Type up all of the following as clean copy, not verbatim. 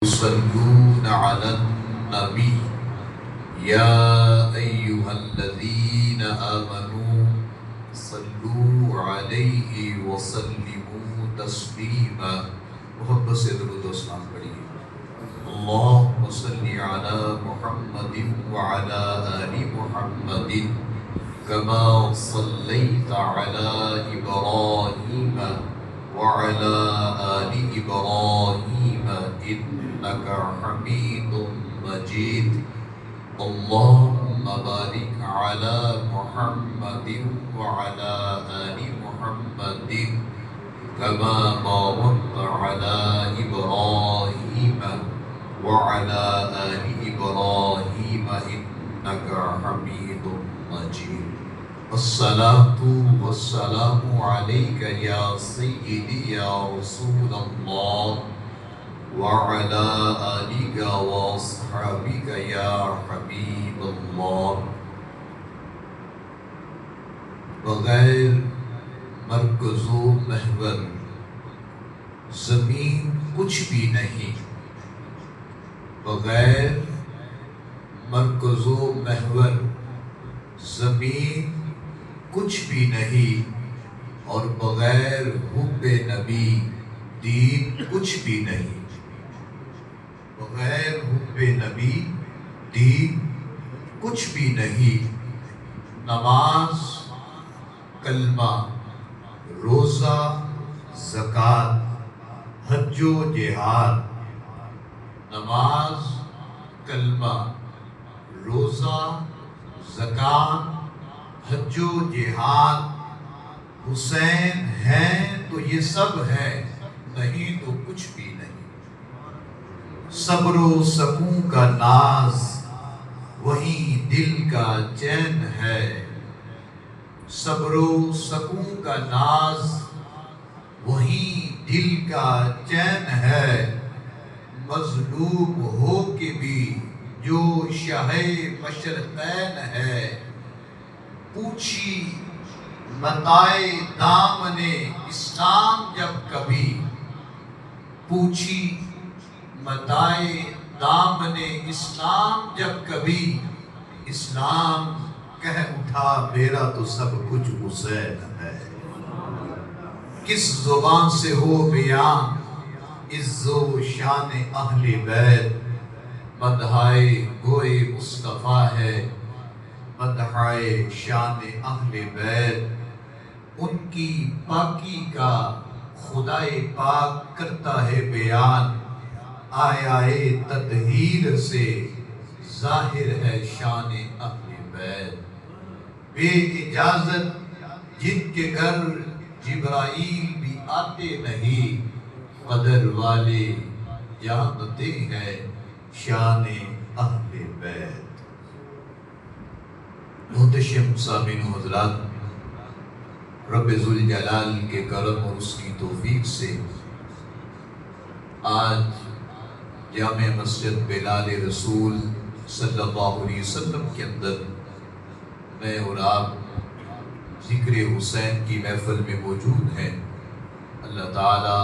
يصلون على النبي يا أيها الذين آمنوا صلوا عليه وسلموا تسليما. محبت سے درود و سلام پڑھیے. اللهم صل على محمد وعلى آل محمد كما صليت على إبراهيم وعلى آل إبراهيم إنك حميد مجيد. اللهم بارك على محمد وعلى آل محمد كما باركت على إبراهيم وعلى آل إبراهيم إنك حميد مجيد. الصلاة والسلام عليك يا سيدي يا رسول الله وعلى آلك وأصحابك يا حبيب الله. بغیر مرکز و محور زمین کچھ بھی نہیں. بغیر مرکز و محور زمین کچھ بھی نہیں، اور بغیر حب نبی دین کچھ بھی نہیں. بغیر حب نبی دین کچھ بھی نہیں. نماز، کلمہ، روزہ، زکوٰۃ، حج و جہاد. نماز، کلمہ، روزہ، زکوٰۃ، حج و جہاد. حسین ہیں تو یہ سب ہے، نہیں تو کچھ بھی نہیں. صبر و سکون کا ناز وہی دل کا چین ہے. صبر و سکون کا ناز وہی دل کا چین ہے. مظلوم ہو کے بھی جو شاہ مشرقین ہے، پوچھی متائے دامن اسلام جب کبھی. پوچھی متائے دامن اسلام جب کبھی، اسلام کہہ اٹھا میرا تو سب کچھ حسین ہے. کس زبان سے ہو بیان عز و شان اہل بیت، مدحائے گوئے مصطفیٰ ہے مدحائے شان اہل بیت. ان کی پاکی کا خدائے پاک کرتا ہے بیان، آیا تطہیر سے ظاہر ہے شان اہل بیت. بے اجازت جن کے گھر جبرائیل بھی آتے نہیں، قدر والے جانتے ہیں شان اہل بیت. محتشم سامعین حضرات، رب ذوالجلال کے کرم اور اس کی توفیق سے آج جامع مسجد بلال رسول صلی اللہ علیہ وسلم کے اندر میں اور آپ ذکر حسین کی محفل میں موجود ہیں. اللہ تعالی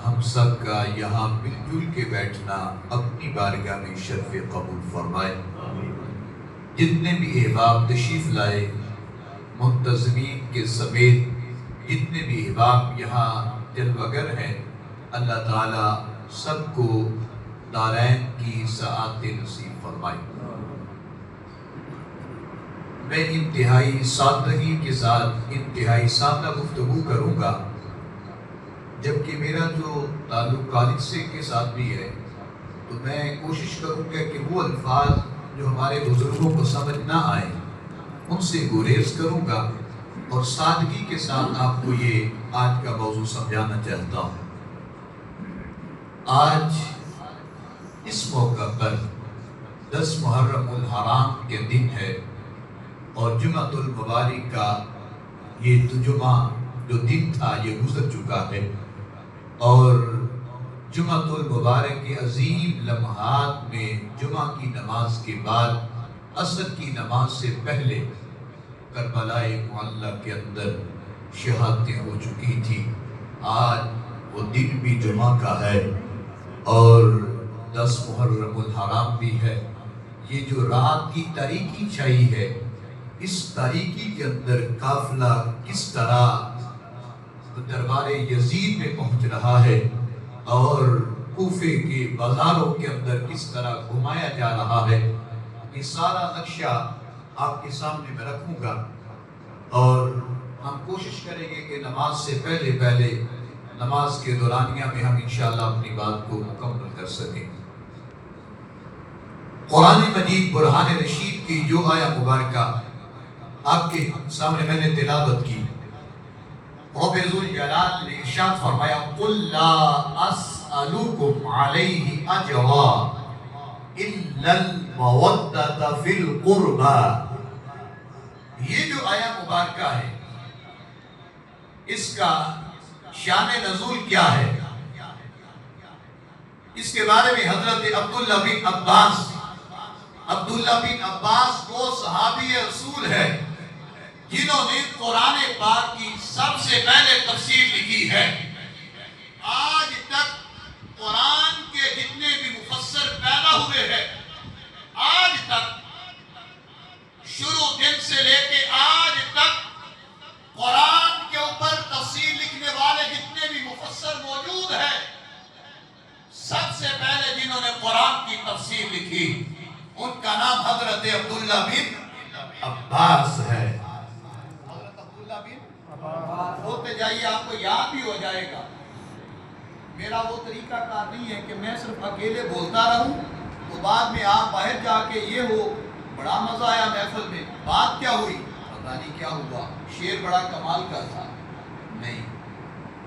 ہم سب کا یہاں مل جل کے بیٹھنا اپنی بارگاہ میں شرف قبول فرمائے. جتنے بھی احباب تشریف لائے، منتظمین کے سمیت جتنے بھی احباب یہاں جلوگر ہیں، اللہ تعالی سب کو دارین کی سعادت نصیب فرمائے. میں انتہائی سادگی کے ساتھ انتہائی سادہ گفتگو کروں گا، جبکہ میرا جو تعلق کالج کے ساتھ بھی ہے، تو میں کوشش کروں گا کہ وہ الفاظ جو ہمارے بزرگوں کو سمجھ نہ آئیں ان سے گریز کروں گا، اور سادگی کے ساتھ آپ کو یہ آج کا موضوع سمجھانا چاہتا ہوں. آج اس موقع پر 10 محرم الحرام کے دن ہے، اور جمعۃ المبارک کا یہ جمعہ جو دن تھا یہ گزر چکا ہے. اور جمعۃ المبارک کے عظیم لمحات میں جمعہ کی نماز کے بعد عصر کی نماز سے پہلے کربلا معلیٰ کے اندر شہادتیں ہو چکی تھی. آج وہ دن بھی جمعہ کا ہے، اور 10 محرم الحرام بھی ہے. یہ جو رات کی تاریکی چھائی ہے، اس تاریکی کے اندر قافلہ کس طرح دربار یزید میں پہنچ رہا ہے اور کوفے کے بازاروں کے اندر کس طرح گھمایا جا رہا ہے، یہ سارا نقشہ آپ کے سامنے میں رکھوں گا. اور ہم کوشش کریں گے کہ نماز سے پہلے نماز کے دورانیہ میں ہم انشاءاللہ اپنی بات کو مکمل کر سکیں. قرآن مجید برہان رشید کی جو آیہ مبارکہ آپ کے سامنے میں نے تلاوت کی، رب ذوالجلال نے ارشاد فرمایا قُلْ لَا أَسْأَلُكُمْ عَلَيْهِ أَجْرًا إِلَّا الْمَوَدَّةَ فِي الْقُرْبَى. یہ جو آیہ مبارکہ ہے، اس کا شان نزول کیا ہے؟ اس کے بارے میں حضرت عبداللہ بن عباس وہ صحابی رسول ہے جنہوں نے قرآن پاک کی سب سے پہلے تفسیر لکھی ہے. آج تک قرآن کے جتنے بھی مفسر پیدا ہوئے ہیں، آج تک شروع دن سے لے کے آج تک قرآن کے اوپر تفسیر لکھنے والے جتنے بھی مفسر موجود ہیں، سب سے پہلے جنہوں نے قرآن کی تفسیر لکھی ان کا نام حضرت عبداللہ بن عباس ہے. حضرت عبداللہ بن عباس ہوتے جائیے، آپ کو یاد بھی ہو جائے گا. میرا وہ طریقہ کار نہیں ہے کہ میں صرف اکیلے بولتا رہوں تو بعد میں آپ باہر جا کے یہ ہو بڑا مزہ آیا محفل میں، بات کیا ہوئی پتہ نہیں کیا ہوا، شعر بڑا کمال کا تھا. نہیں،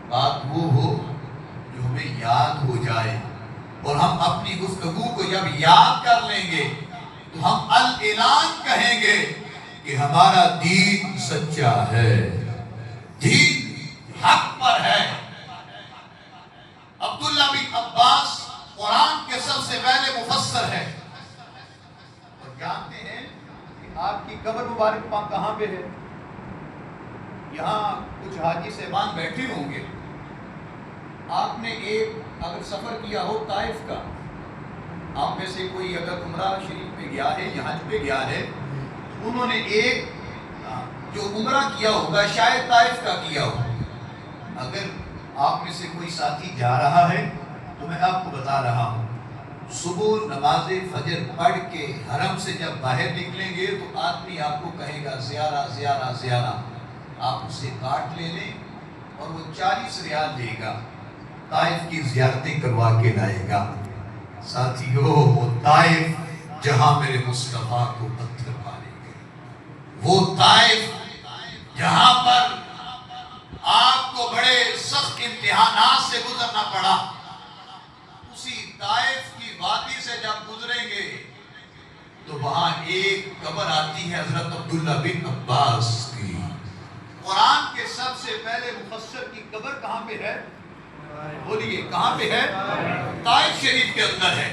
بات وہ ہو جو ہمیں یاد ہو جائے، اور ہم اپنی گفتگو کو جب یاد کر لیں گے تو ہم الاعلان کہیں گے کہ ہمارا دین سچا ہے، دین حق پر ہے. عبداللہ بن عباس قرآن کے سب سے پہلے مفسر ہے. اور جانتے ہیں کہ آپ کی قبر مبارک کہاں پہ ہے؟ یہاں کچھ حاجی صاحبان بیٹھے ہوں گے. آپ نے ایک اگر سفر کیا ہو طائف کا، آپ میں سے کوئی اگر عمرہ شریف پہ گیا ہے یا حج پہ گیا ہے، انہوں نے ایک جو عمرہ کیا ہوگا شاید طائف کا کیا ہو. اگر آپ میں سے کوئی ساتھی جا رہا ہے تو میں آپ کو بتا رہا ہوں، صبح نماز فجر پڑھ کے حرم سے جب باہر نکلیں گے تو آدمی آپ کو کہے گا زیارہ زیارہ زیارہ. آپ اسے کاٹ لے لیں اور وہ 40 ریال دے گا، طائف کی زیارتیں کروا کے لائے گا. ساتھیو، وہ طائف جہاں میرے مصطفیٰ کو پتھر مارے گئے، وہ طائف جہاں پر آپ کو بڑے سخت امتحانات سے گزرنا پڑا، اسی طائف کی وادی سے جب گزریں گے تو وہاں ایک قبر آتی ہے حضرت عبداللہ بن عباس کی. قرآن کے سب سے پہلے مفسر کی قبر کہاں پہ ہے؟ بولیے کہاں پہ ہے؟ طائف شریف کے اندر ہے.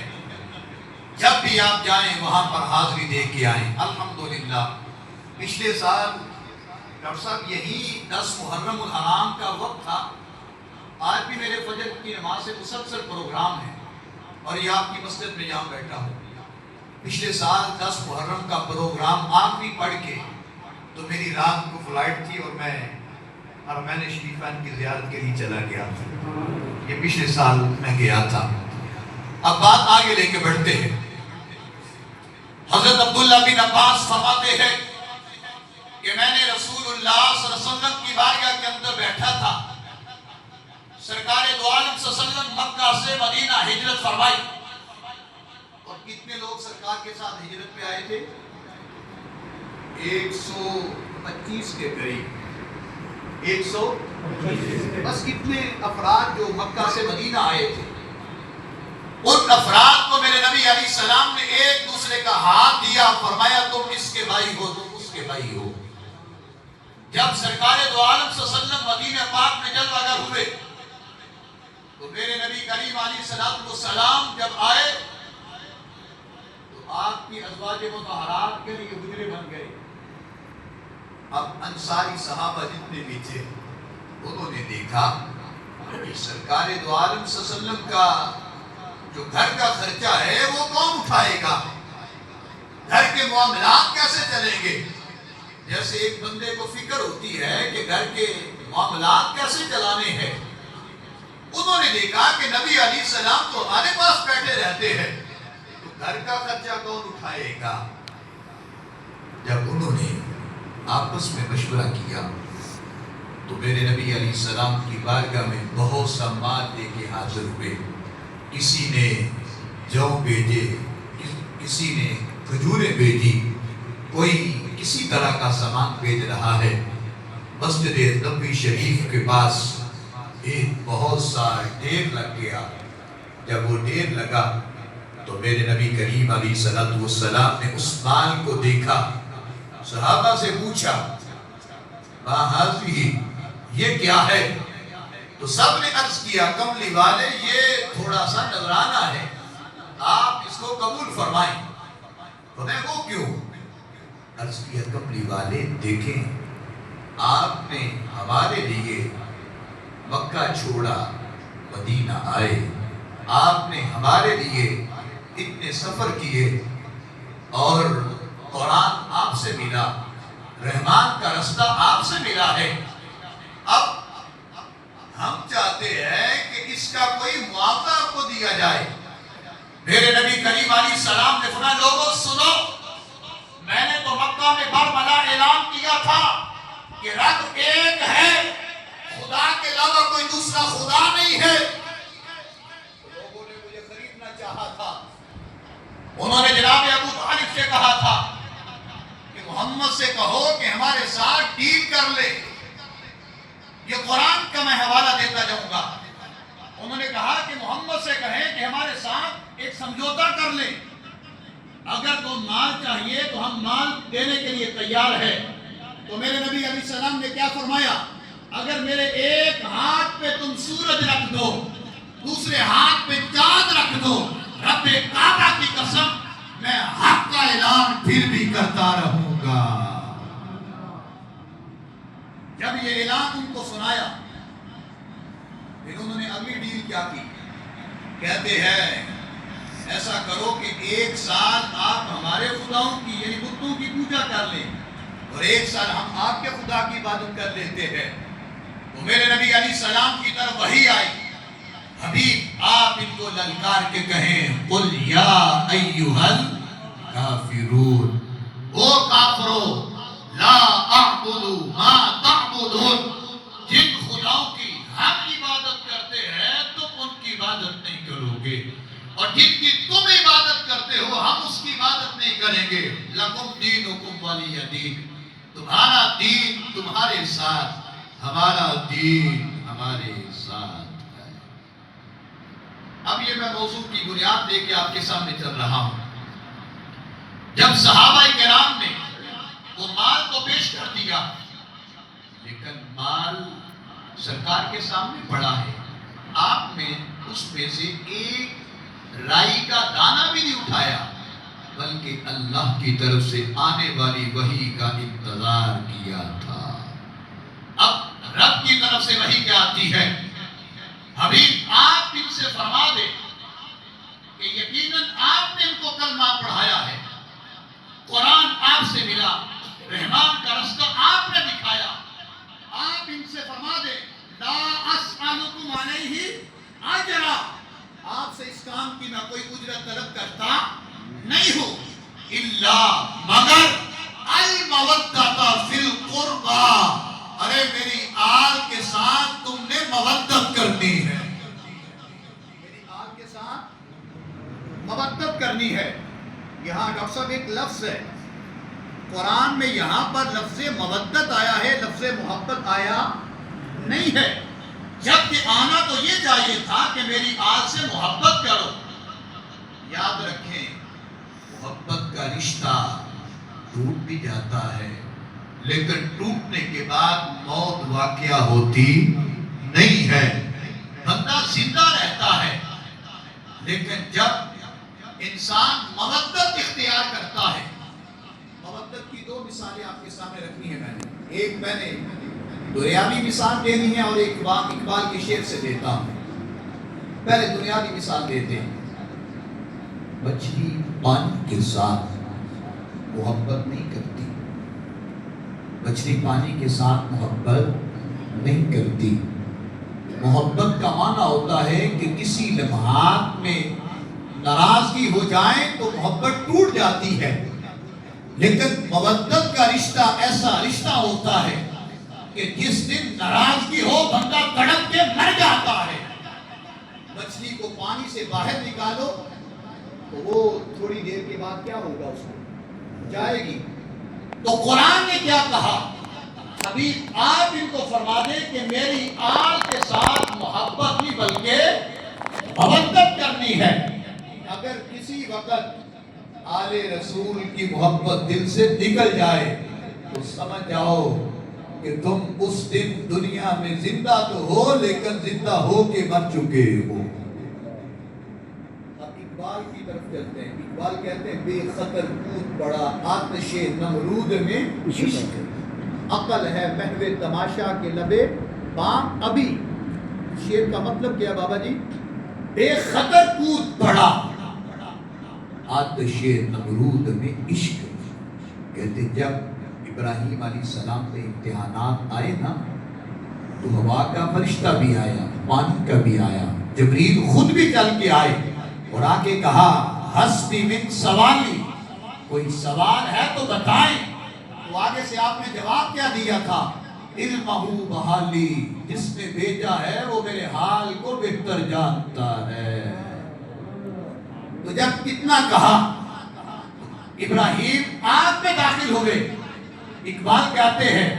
جب بھی آپ جائیں وہاں پر حاضری دے کے آئیں. الحمدللہ پچھلے سال ڈاکٹر صاحب یہی 10 محرم الحرام کا وقت تھا. آج بھی میرے فجر کی نماز سے مسلسل پروگرام ہے اور یہ آپ کی مسجد میں جہاں بیٹھا ہوں. پچھلے سال 10 محرم کا پروگرام آخری پڑھ کے تو میری رات کو فلائٹ تھی اور میں نے شریفین کی زیارت کے لیے چلا گیا تھا. یہ پچھلے سال میں گیا تھا. اب بات آگے لے کے بڑھتے ہیں. حضرت عبداللہ بن عباس فرماتے ہیں کہ میں نے رسول اللہ صلی اللہ علیہ وسلم کی بارگاہ کے اندر بیٹھا تھا. سرکار دو عالم صلی اللہ علیہ وسلم مکہ سے مدینہ ہجرت فرمائی. اور کتنے لوگ سرکار کے ساتھ ہجرت پہ آئے تھے؟ 125 کے قریب. 125 بس کتنے افراد جو مکہ سے مدینہ آئے تھے. ان افراد کو میرے نبی علیہ السلام نے ایک دوسرے کا ہاتھ دیا، فرمایا تم اس کے بھائی ہو، تم اس کے بھائی ہو. جب سرکار دو عالم صلی اللہ علیہ وسلم مدینہ پاک میں جلوہ گر ہوئے تو میرے نبی کریم علیہ السلام جب آئے تو آپ کی ازواج مطہرات کے لیے حجرے بن گئے. اب انصاری صحابہ جتنے بھی تھے انہوں نے دیکھا کہ سرکار دو عالم صلی اللہ علیہ وسلم کا جو گھر کا خرچہ ہے وہ کون اٹھائے گا؟ گھر کے معاملات کیسے چلیں گے؟ جیسے ایک بندے کو فکر ہوتی ہے کہ گھر کے معاملات کیسے چلانے ہیں، انہوں نے دیکھا کہ نبی علیہ السلام تو ہمارے پاس بیٹھے رہتے ہیں، تو گھر کا خرچہ کون اٹھائے گا؟ جب انہوں نے آپس میں مشورہ کیا تو میرے نبی علیہ السلام کی بارگاہ میں بہت سا مال لے کے حاضر ہوئے۔ کسی نے جو بھیجے، کسی نے کھجوریں بھیجی، کوئی کسی طرح کا سامان بھیج رہا ہے۔ مسجد نبوی شریف کے پاس ایک بہت سا ڈھیر لگ گیا۔ جب وہ ڈھیر لگا تو میرے نبی کریم علیہ السلام نے اس مال کو دیکھا، صحابہ سے پوچھا ما ہذہ، یہ کیا ہے؟ تو سب نے عرض کیا کملی والے یہ تھوڑا سا نذرانہ ہے، آپ اس کو قبول فرمائیں۔ فرمایا وہ کیوں؟ عرض کیا کملی والے دیکھیں، آپ نے ہمارے لیے مکہ چھوڑا، مدینہ آئے، آپ نے ہمارے لیے اتنے سفر کیے اور قرآن آپ سے ملا، رحمان کا رستہ آپ سے ملا ہے، اب ہم چاہتے ہیں کہ اس کا کوئی معاوضہ آپ کو دیا جائے۔ میرے نبی کریم علیہ السلام نے فرمایا لوگوں سنو، میں نے تو مکہ میں برملا اعلان کیا تھا کہ رب ایک ہے، خدا کے علاوہ کوئی دوسرا خدا نہیں ہے۔ لوگوں نے مجھے خریدنا چاہا تھا، انہوں نے جناب ابو طالب سے کہا تھا کہ محمد سے کہو کہ ہمارے ساتھ ڈیل کر لے، یہ قرآن کا میں حوالہ دیتا جاؤں گا۔ انہوں نے کہا کہ محمد سے کہیں کہ ہمارے ساتھ ایک سمجھوتا کر لیں، اگر تو مال چاہیے تو ہم مال دینے کے لیے تیار ہے۔ تو میرے نبی علیہ السلام نے کیا فرمایا؟ اگر میرے ایک ہاتھ پہ تم سورج رکھ دو، دوسرے ہاتھ پہ چاند رکھ دو، رب کعبہ کی قسم میں حق کا اعلان پھر بھی کرتا رہوں گا۔ جب یہ اعلان ان کو سنایا پھر انہوں نے اگلی ڈیل کیا کی؟ کہتے ہیں ایسا کرو کہ ایک سال آپ ہمارے خداؤں کی یعنی بتوں کی پوجا کر لیں اور ایک سال ہم آپ کے خدا کی عبادت کر لیتے ہیں۔ تو میرے نبی علیہ السلام کی طرف وحی آئی، حبیب آپ ان کو للکار کے کہیں قل یا ایھا الکافرون، او کافرو لا اعبد ما تعبدون، جن خداؤں کی ہم عبادت کرتے ہیں تم ان کی عبادت نہیں کرو گے، اور جن کی تم عبادت کرتے ہو ہم اس کی عبادت نہیں کریں گے۔ لکم دینکم ولی دین، تمہارا دین تمہارے ساتھ، ہمارا دین ہمارے ساتھ ہے۔ اب یہ میں موضوع کی بنیاد لے کے آپ کے سامنے چل رہا ہوں۔ جب صحابہ کرام نے وہ مال تو پیش کر دیا، لیکن مال سرکار کے سامنے پڑا ہے، آپ نے اس میں سے ایک رائی کا دانہ بھی نہیں اٹھایا، بلکہ اللہ کی طرف سے آنے والی وحی کا انتظار کیا تھا۔ اب رب کی طرف سے وحی کیا آتی ہے؟ حبیب آپ ان سے فرما دیں کہ یقیناً آپ نے ان کو کلمہ پڑھایا ہے، قرآن آپ سے ملا، رحمان کا رستہ آپ نے دکھایا، آپ ان سے فرما دیں لا اسألکم علیہ اجرا، آپ سے اس کام کی میں کوئی اجرت طلب کرتا نہیں ہوں، الا مگر المودۃ فی القربى، ارے میری آل کے ساتھ تم نے مودت کرنی ہے، میری آل کے ساتھ مودت کرنی ہے۔ یہاں ڈاکٹر صاحب ایک لفظ ہے قرآن میں، یہاں پر لفظ مودت آیا ہے، لفظ محبت آیا نہیں ہے، جبکہ آنا تو یہ چاہیے تھا کہ میری آل سے محبت کرو۔ یاد رکھیں محبت کا رشتہ ٹوٹ بھی جاتا ہے، لیکن ٹوٹنے کے بعد موت واقعہ ہوتی نہیں ہے، بندہ زندہ رہتا ہے، لیکن جب انسان مودت اختیار کرتا ہے، مودت کی دو مثالیں آپ کے سامنے رکھنی ہے، ایک میں نے دنیاوی مثال دینی ہے اور ایک اقبال کے شعر سے دیتا ہوں۔ پہلے دنیاوی مثال دیتے ہیں۔ مچھلی پانی کے ساتھ محبت نہیں کرتی، مچھلی پانی کے ساتھ محبت نہیں کرتی۔ محبت کا معنی ہوتا ہے کہ کسی لمحات میں ناراضگی ہو جائے تو محبت ٹوٹ جاتی ہے، لیکن مودت کا رشتہ ایسا رشتہ ہوتا ہے کہ جس دن ناراضگی ہو بندہ تڑپ کے مر جاتا ہے۔ مچھلی کو پانی سے باہر نکالو تو وہ تھوڑی دیر کے بعد کیا ہوگا، اس کو جائے گی۔ تو قرآن نے کیا کہا؟ ابھی آپ ان کو فرما دیں کہ میری آل کے ساتھ محبت نہیں بلکہ مودت کرنی ہے۔ اگر کسی وقت آل رسول کی محبت دل سے نکل جائے تو سمجھ جاؤ کہ تم اس دن دنیا میں زندہ تو ہو لیکن زندہ ہو کے مر چکے ہو۔ اب اقبال کی طرف چلتے ہیں۔ اقبال کہتے ہیں بے خطر کود پڑا آتش نمرود میں عشق، عقل ہے محو تماشا کے لبے بام ابھی۔ شعر کا مطلب کیا بابا جی؟ بے خطر کود پڑا آتش نمرود میں عشق۔ کہتے جب ابراہیم علیہ السلام پہ امتحانات آئے نا تو ہوا کا فرشتہ بھی آیا، پانی کا بھی آیا، جبریل خود بھی چل کے آئے اور آ کے کہا حسبی من سوالی، کوئی سوال ہے تو بتائیں۔ تو آگے سے آپ نے جواب کیا دیا تھا؟ علمہ بحالی، جس نے بھیجا ہے وہ میرے حال کو بہتر جانتا ہے۔ تو جب اتنا کہا ابراہیم آگ میں داخل ہوئے۔ اقبال کہتے ہیں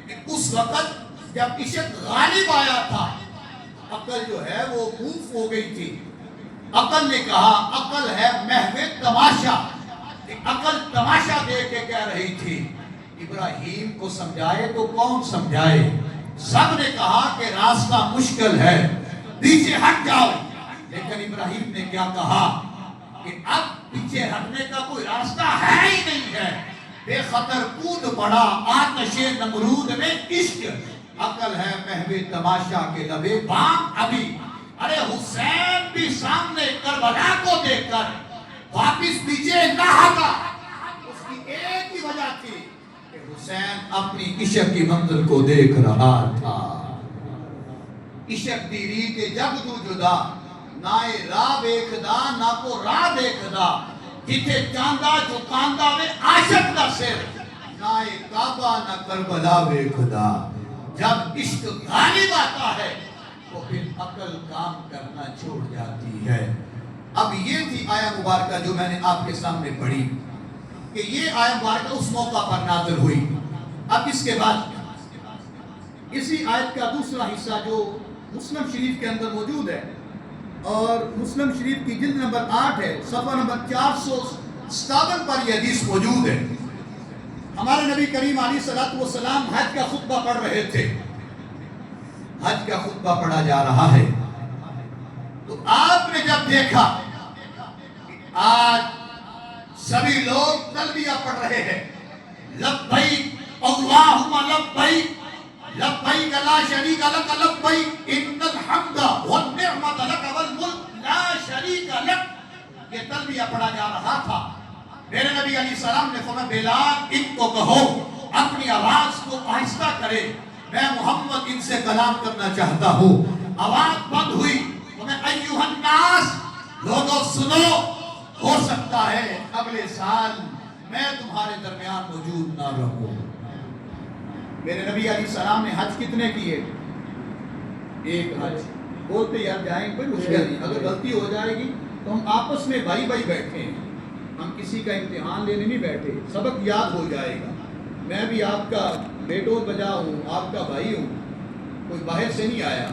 کہ اس وقت جب عشق غالب آیا تھا عقل جو ہے وہ موف ہو گئی تھی۔ عقل نے کہا عقل ہے محو تماشا، عقل تماشا دیکھ کے کہہ رہی تھی ابراہیم کو سمجھائے تو کون سمجھائے۔ سب نے کہا کہ راستہ مشکل ہے، پیچھے ہٹ جاؤ، لیکن ابراہیم نے کیا کہا کہ اب پیچھے ہٹنے کا کوئی راستہ ہے ہی نہیں ہے۔ بے خطر کود پڑا آتش نمرود میں عشق، عقل ہے محو تماشا کے لبے بام ابھی۔ ارے حسین بھی سامنے کربلا کو دیکھ کر واپس پیچھے نہ ہٹا، اس کی ایک ہی وجہ تھی کہ حسین اپنی عشق کی منزل کو دیکھ رہا تھا۔ عشق دی ریت جگ تو جدا، نہ راہ دیکھدا نہ کو راہ دیکھدا، جتھے چاندہ جو کاندہ میں عاشق دا سر، نہ کعبہ نہ کربلا ویکھدا۔ جب عشق غالب آتا ہے تو پھر عقل کام کرنا چھوڑ جاتی ہے۔ اب یہ تھی آیہ مبارکہ جو میں نے آپ کے سامنے پڑھی کہ یہ آیہ مبارکہ اس موقع پر نازل ہوئی۔ اب اس کے بعد اسی آیت کا دوسرا حصہ جو مسلم شریف کے اندر موجود ہے اور مسلم شریف کی جلد نمبر 8 ہے، صفحہ نمبر 457 پر یہ حدیث موجود ہے۔ ہمارے نبی کریم علیہ السلام حج کا خطبہ پڑھ رہے تھے، حج کا خطبہ پڑھا جا رہا ہے، تو آپ نے جب دیکھا کہ آج سبھی لوگ تلبیہ پڑھ رہے ہیں، لبیک اللہم لبیک لبیک لا شریک لک لبیک ان الحمد والنعمت لک والملک لا شریک لک، یہ تلبیہ پڑھا جا رہا تھا۔ میرے نبی علیہ السلام نے فرمایا بلال ان کو کہو اپنی آواز کو آہستہ کرے، میں محمد ان سے کلام کرنا چاہتا ہوں۔ آواز بند ہوئی تو میں ایھا الناس، لوگوں سنو، ہو سکتا ہے اگلے سال میں تمہارے درمیان موجود نہ رہوں۔ میرے نبی علیہ السلام نے حج کتنے کیے؟ ایک حج۔ بولتے یار جائیں کوئی مشکل نہیں، اگر غلطی ہو جائے گی تو ہم آپس میں بھائی بھائی بیٹھے ہیں، ہم کسی کا امتحان لینے نہیں بیٹھے، سبق یاد ہو جائے گا۔ میں بھی آپ کا بیٹول بجا ہوں، آپ کا بھائی ہوں، کوئی باہر سے نہیں آیا،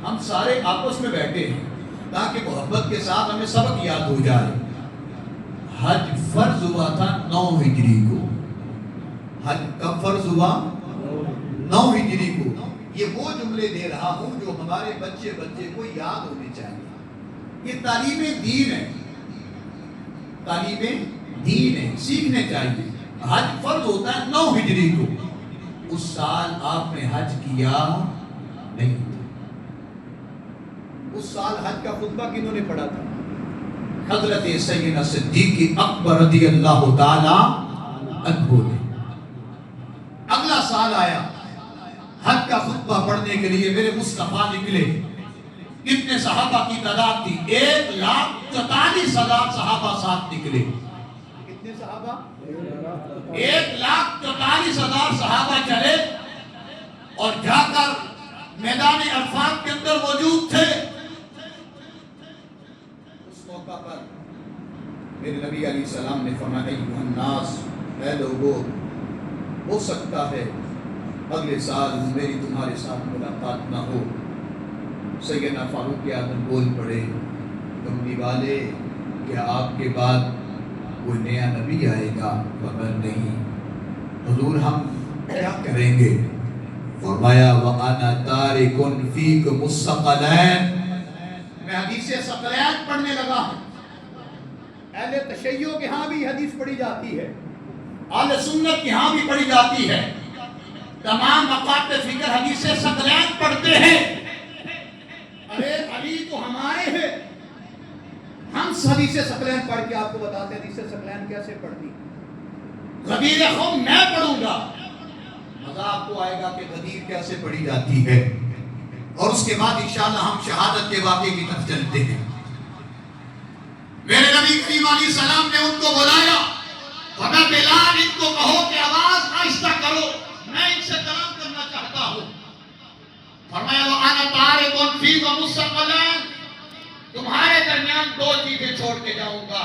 ہم سارے آپس میں بیٹھے ہیں تاکہ محبت کے ساتھ ہمیں سبق یاد ہو جائے۔ حج فرض ہوا تھا 9 ہجری کو، حج کب فرض ہوا؟ 9 ہجری کو۔ یہ وہ جملے دے رہا ہوں جو ہمارے بچے کو یاد ہونے چاہیے۔ یہ تعلیم دین ہے، تعلیم دین ہے، سیکھنے چاہیے۔ حج فرض ہوتا ہے 9 ہجری کو، اس سال آپ نے حج کیا نہیں، اس سال حج کا خطبہ کنہوں نے پڑھا تھا؟ حضرت سیدنا صدیق اکبر رضی اللہ تعالی عنہ نے اگلا سال آیا، حج کا خطبہ پڑھنے کے لیے میرے مصطفیٰ نکلے. کتنے صحابہ کی تعداد تھی؟ 1,44,000 صحابہ ساتھ نکلے. کتنے صحابہ؟ 1,44,000 صحابہ چلے اور جا کر میدان عرفات کے اندر موجود تھے. اس موقع پر میرے نبی علیہ السلام نے فرمایا ایھا الناس، اے لوگو، ہو سکتا ہے اگلے سال میری تمہارے ساتھ ملاقات نہ ہو. سیدنا فاروق اعظم بول پڑے، کملی والے، کیا آپ کے بعد کوئی نیا نبی آئے گا؟ فرمایا نہیں. حضور ہم کیا کریں گے؟ فرمایا وَأَنَا تَارِكٌ فِيكُمُ الثَّقَلَيْنِ، میں حدیث ثقلین پڑھنے لگا ہوں. اہل تشیع کے ہاں بھی حدیث پڑھی جاتی ہے، اہل سنت کے ہاں بھی پڑھی جاتی ہے. تمام مقاط فکر حدیث ثقلین پڑھتے ہیں. ارے علی تو ہمارے ہیں، ہم حدیث ثقلین پڑھ کے آپ کو بتاتے ہیں حدیث ثقلین کیسے پڑھتی. غدیر خم میں پڑھوں گا، مزہ آپ کو آئے گا کہ غدیر کیسے پڑھی جاتی ہے. اور اس کے بعد انشاءاللہ ہم شہادت کے واقعے کی طرف چلتے ہیں. میرے نبی کریم علیہ السلام نے ان کو بلایا، فرمایا بلال ان کو کہو کہ آواز آہستہ کرو، میں ان سے کلام کرنا چاہتا ہوں. فرمایا وَأَنَا تَارِكٌ فِيكُمُ الثَّقَلَيْنِ، تمہارے درمیان دو چیزیں چھوڑ کے جاؤں گا،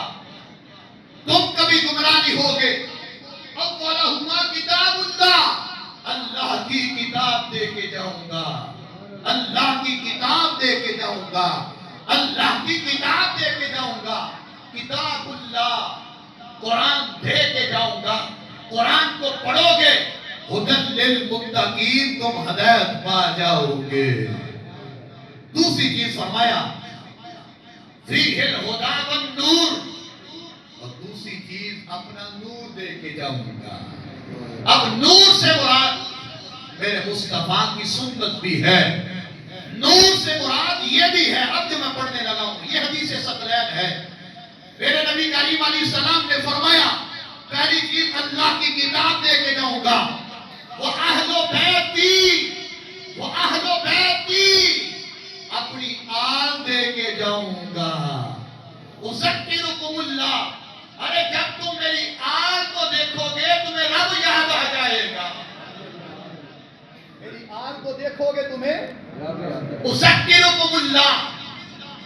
تم کبھی گمراہ نہیں ہوگے. اولہما کتاب اللہ، اللہ کی کتاب دے کے جاؤں گا، اللہ کی کتاب دے کے جاؤں گا، اللہ کی کتاب دے کے جاؤں گا. کتاب اللہ، قرآن دے کے جاؤں گا. قرآن کو پڑھو گے، ہدی للمتقین، تم ہدایت پا جاؤ گے. دوسری چیز فرمایا فیہ الہدی والنور، اور دوسری چیز اپنا نور دے کے جاؤں گا. اب نور سے مراد میرے مصطفیٰ کی سنت بھی ہے، نور سے مراد یہ بھی ہے. اب جو میں پڑھنے لگا ہوں یہ حدیث ثقلین ہے. میرے نبی کریم علیہ السلام نے فرمایا پہلی چیز اللہ کی کتاب دے کے جاؤں گا. وَأَهْلُ بَيْتِي، وَأَهْلُ بَيْتِي، اپنی آل دے کے جاؤں گا. اُذَكِّرُكُمُ اللَّهُ، ارے جب تم میری آل کو دیکھو گے تمہیں رب یاد آ جائے گا. میری آل کو دیکھو گے تمہیں اُذَكِّرُكُمُ اللَّهُ.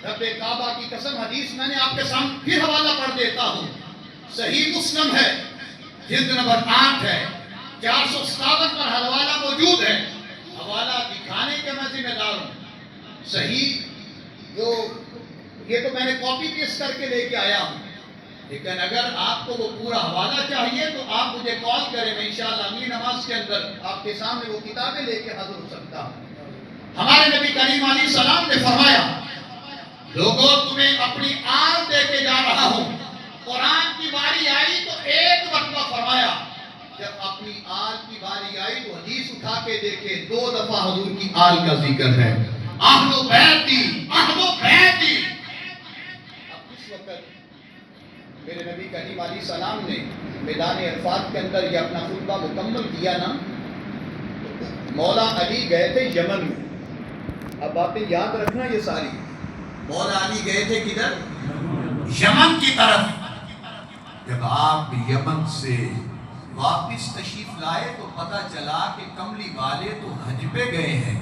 رب کعبہ کی قسم، حدیث میں نے آپ کے سامنے پھر حوالہ پڑھ دیتا ہوں. صحیح مسلم ہے، جلد نمبر 8 ہے، 457 پر حوالہ موجود ہے. حوالہ دکھانے کے میں ذمہ دار ہوں. صحیح جو یہ تو میں نے کاپی پیسٹ کر کے لے کے آیا ہوں، لیکن اگر آپ کو وہ پورا حوالہ چاہیے تو آپ مجھے کال کریں، میں انشاءاللہ اگلی نماز کے اندر آپ کے سامنے وہ کتابیں لے کے حاضر ہو سکتا ہوں. ہمارے نبی کریم علیہ السلام نے فرمایا لوگوں تمہیں اپنی آل دے کے جا رہا ہوں. قرآن کی باری آئی تو ایک مرتبہ فرمایا، جب اپنی آل کی باری آئی تو حدیث اٹھا کے دیکھے 2 دفعہ حضور کی آل کا ذکر ہے. اہل بیتی، اہل بیتی. اب اس وقت میرے نبی کریم علیہ السلام نے میدان عرفات کے اندر یہ اپنا خطبہ مکمل کیا نا، مولا علی گئے تھے یمن میں. اب باتیں یاد رکھنا یہ ساری. مولا علی گئے تھے کدھر؟ یمن کی طرف. جب آپ یمن سے واپس تشریف لائے تو پتہ چلا کہ کملی والے تو حج پہ گئے ہیں.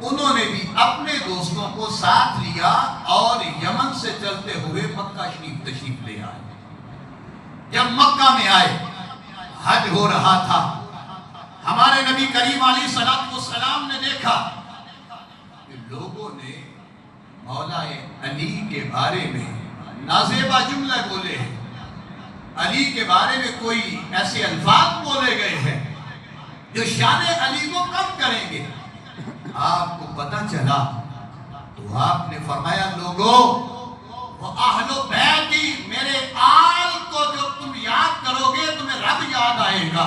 انہوں نے بھی اپنے دوستوں کو ساتھ لیا اور یمن سے چلتے ہوئے مکہ شریف تشریف لے آئے. جب مکہ میں آئے حج ہو رہا تھا. ہمارے نبی کریم علیہ السلام نے دیکھا کہ لوگوں نے مولا علی کے بارے میں نازیبا جملہ بولے ہیں، علی کے بارے میں کوئی ایسے الفاظ بولے گئے ہیں جو شان علی کو کم کریں گے. آپ کو پتہ چلا تو آپ نے فرمایا لوگوں وہ اہل بیتی، میرے آل کو جو تم یاد کرو گے تمہیں رب یاد آئے گا.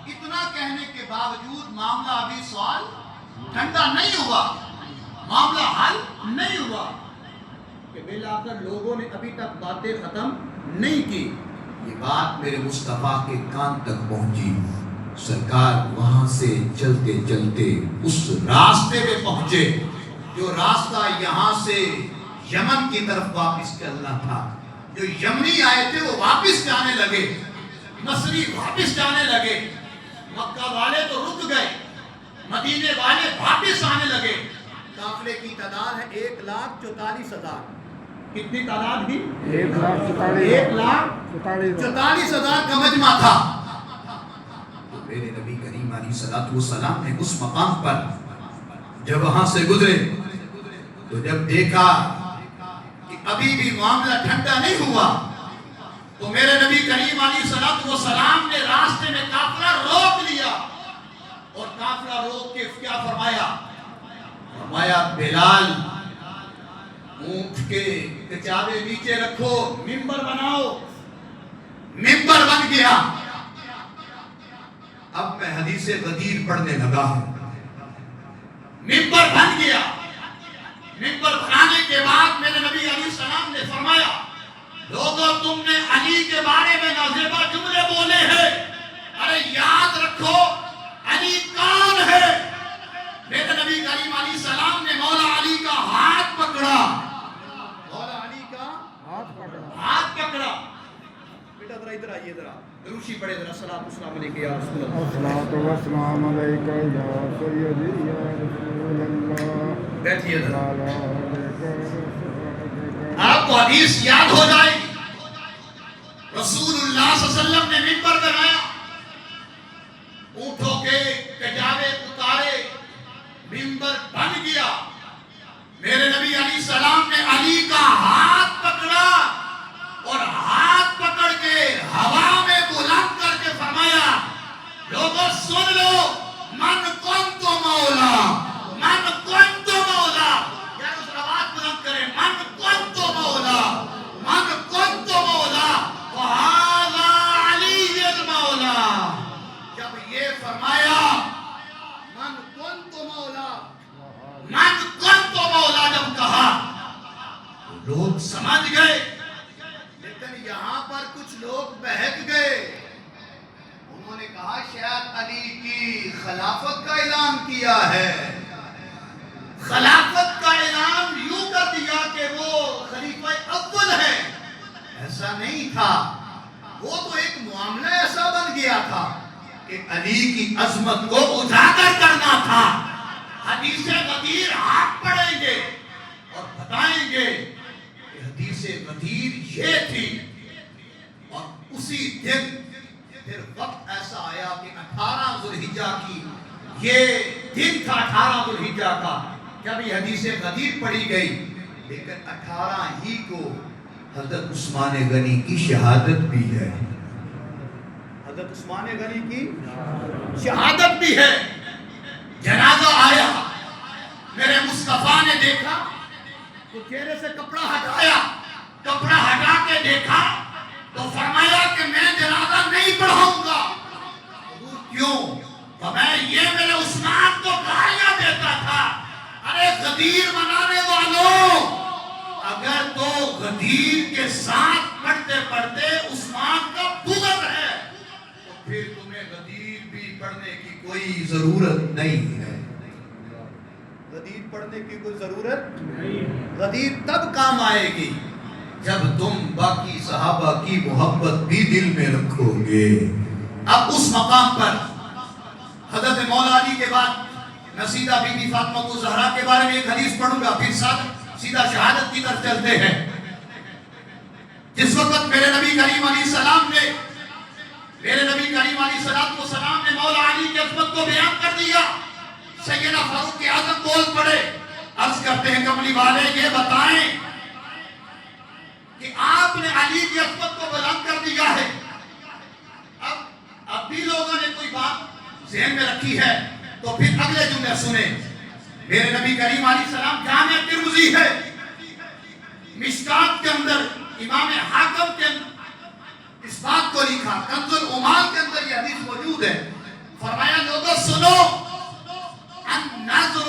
اتنا کہنے کے باوجود معاملہ ابھی سوال ٹھنڈا نہیں ہوا، معاملہ حل نہیں ہوا کہ بلا اگر لوگوں نے ابھی تک باتیں ختم نہیں کی. یہ بات میرے مصطفیٰ کے کان تک پہنچی. سرکار وہاں سے چلتے چلتے اس راستے میں پہنچے جو راستہ یہاں سے یمن کی طرف واپس چلنا تھا. جو یمنی آئے تھے وہ واپس جانے لگے, مصری واپس جانے لگے. مکہ والے تو رک گئے, مدینے والے واپس آنے لگے. قافلے کی تعداد ہے 1,44,000. کتنی تعداد تھی؟ 1,44,000 کا مجمع تھا. میرے نبی کریم علیہ الصلوۃ والسلام نے اس مقام پر جب وہاں سے گزرے تو جب دیکھا کہ ابھی بھی معاملہ ٹھنڈا نہیں ہوا تو میرے نبی کریم علیہ الصلوۃ والسلام نے راستے میں قافلہ روک لیا. اور قافلہ روک کے کیا فرمایا؟ فرمایا بلال اونٹ کے کچاوے نیچے رکھو, منبر بناؤ. منبر بن گیا. اب میں حدیث غدیر پڑھنے لگا ہوں. منبر بن گیا. منبر بنانے کے بعد میرے نبی علیہ السلام نے فرمایا لوگوں تم نے علی کے بارے میں نازیبا جملے بولے ہیں, ارے یاد رکھو علی کون ہے. میرے نبی کریم علیہ السلام نے مولا علی کا ہاتھ پکڑا. مولا علی کا ہاتھ پکڑا. بیٹا ذرا ادھر آئیے, ذرا روشی پڑھے ذرا. السلام علیکم یا رسول اللہ. الصلاۃ والسلام علیک یا سیدی یا رسول اللہ. بیٹھیے ذرا, آپ کو حدیث یاد ہو جائے گی. رسول اللہ صلی اللہ علیہ وسلم نے منبر بنایا, اونٹوں کے کجاوے اتارے, منبر بن گیا. میرے نبی علیہ السلام نے علی کا ہاتھ پکڑا اور ہاتھ پکڑ کے ہوا میں بلند کر کے فرمایا لوگوں سن لو, من کنت مولا, من کنت مولا. یار اس آواز بلند کریں, من کنت مولا, من کنت مولا وہذا علی المولا. جب یہ فرمایا من کنت مولا, من کنت مولا جب کہا تو لوگ سمجھ گئے. لیکن یہاں پر کچھ لوگ بہک گئے. انہوں نے کہا شاید علی کی خلافت کا اعلان کیا ہے. خلافت کا اعلان یوں کر دیا کہ وہ خلیفہ اول ہے. ایسا نہیں تھا. وہ تو ایک معاملہ ایسا بن گیا تھا کہ علی کی عظمت کو اجاگر کرنا تھا. حدیث غدیر آپ پڑھیں گے اور بتائیں گے کہ حدیث غدیر یہ تھی. اور اسی دن پھر وقت ایسا آیا کہ 18 ذوالحجہ کی یہ دن تھا, 18 ذوالحجہ کا جب یہ حدیث غدیر پڑھی گئی. لیکن 18 ہی کو حضرت عثمان غنی کی شہادت بھی ہے. حضرت عثمان غنی کی شہادت بھی ہے. جنازہ آیا, میرے مصطفیٰ نے دیکھا تو چہرے سے کپڑا ہٹایا, کپڑا ہٹا کے دیکھا تو فرمایا کہ میں جنازہ نہیں پڑھاؤں گا. کیوں؟ تو میں یہ میرے عثمان کو گالیاں دیتا تھا. ارے غدیر منانے والوں, اگر تو غدیر کے ساتھ پڑھتے پڑھتے عثمان کا بغض ہے تو پھر تمہیں غدیر بھی پڑھنے کی کوئی ضرورت نہیں ہے. غدیر پڑھنے کی کوئی ضرورت نہیں. غدیر تب کام آئے گی جب تم باقی صحابہ کی محبت بھی دل میں رکھو گے. اب اس مقام پر حضرت مولا علی کے بعد میں سیدھا بی بی فاطمہ کو زہرا کے بارے میں ایک حدیث پڑھوں گا, پھر سیدھا شہادت کی طرف چلتے ہیں. جس وقت میرے نبی کریم علیہ السلام نے مولا علی کی عظمت کو بیان کر دیا, سیدنا فاروق اعظم بول پڑے, عرض کرتے ہیں کملی والے یہ بتائیں کہ آپ نے علی کی عظمت کو بلند کر دیا ہے. اب بھی لوگوں نے کوئی بات ذہن میں رکھی ہے تو پھر اگلے جملے سنیں. میرے نبی کریم علیہ السلام جامع ترمذی ہے, مشکات کے اندر امام حاکم کے اس بات کو لکھا, کنز العمال کے اندر یہ حدیث موجود ہے. فرمایا لوگوں سنو, النظر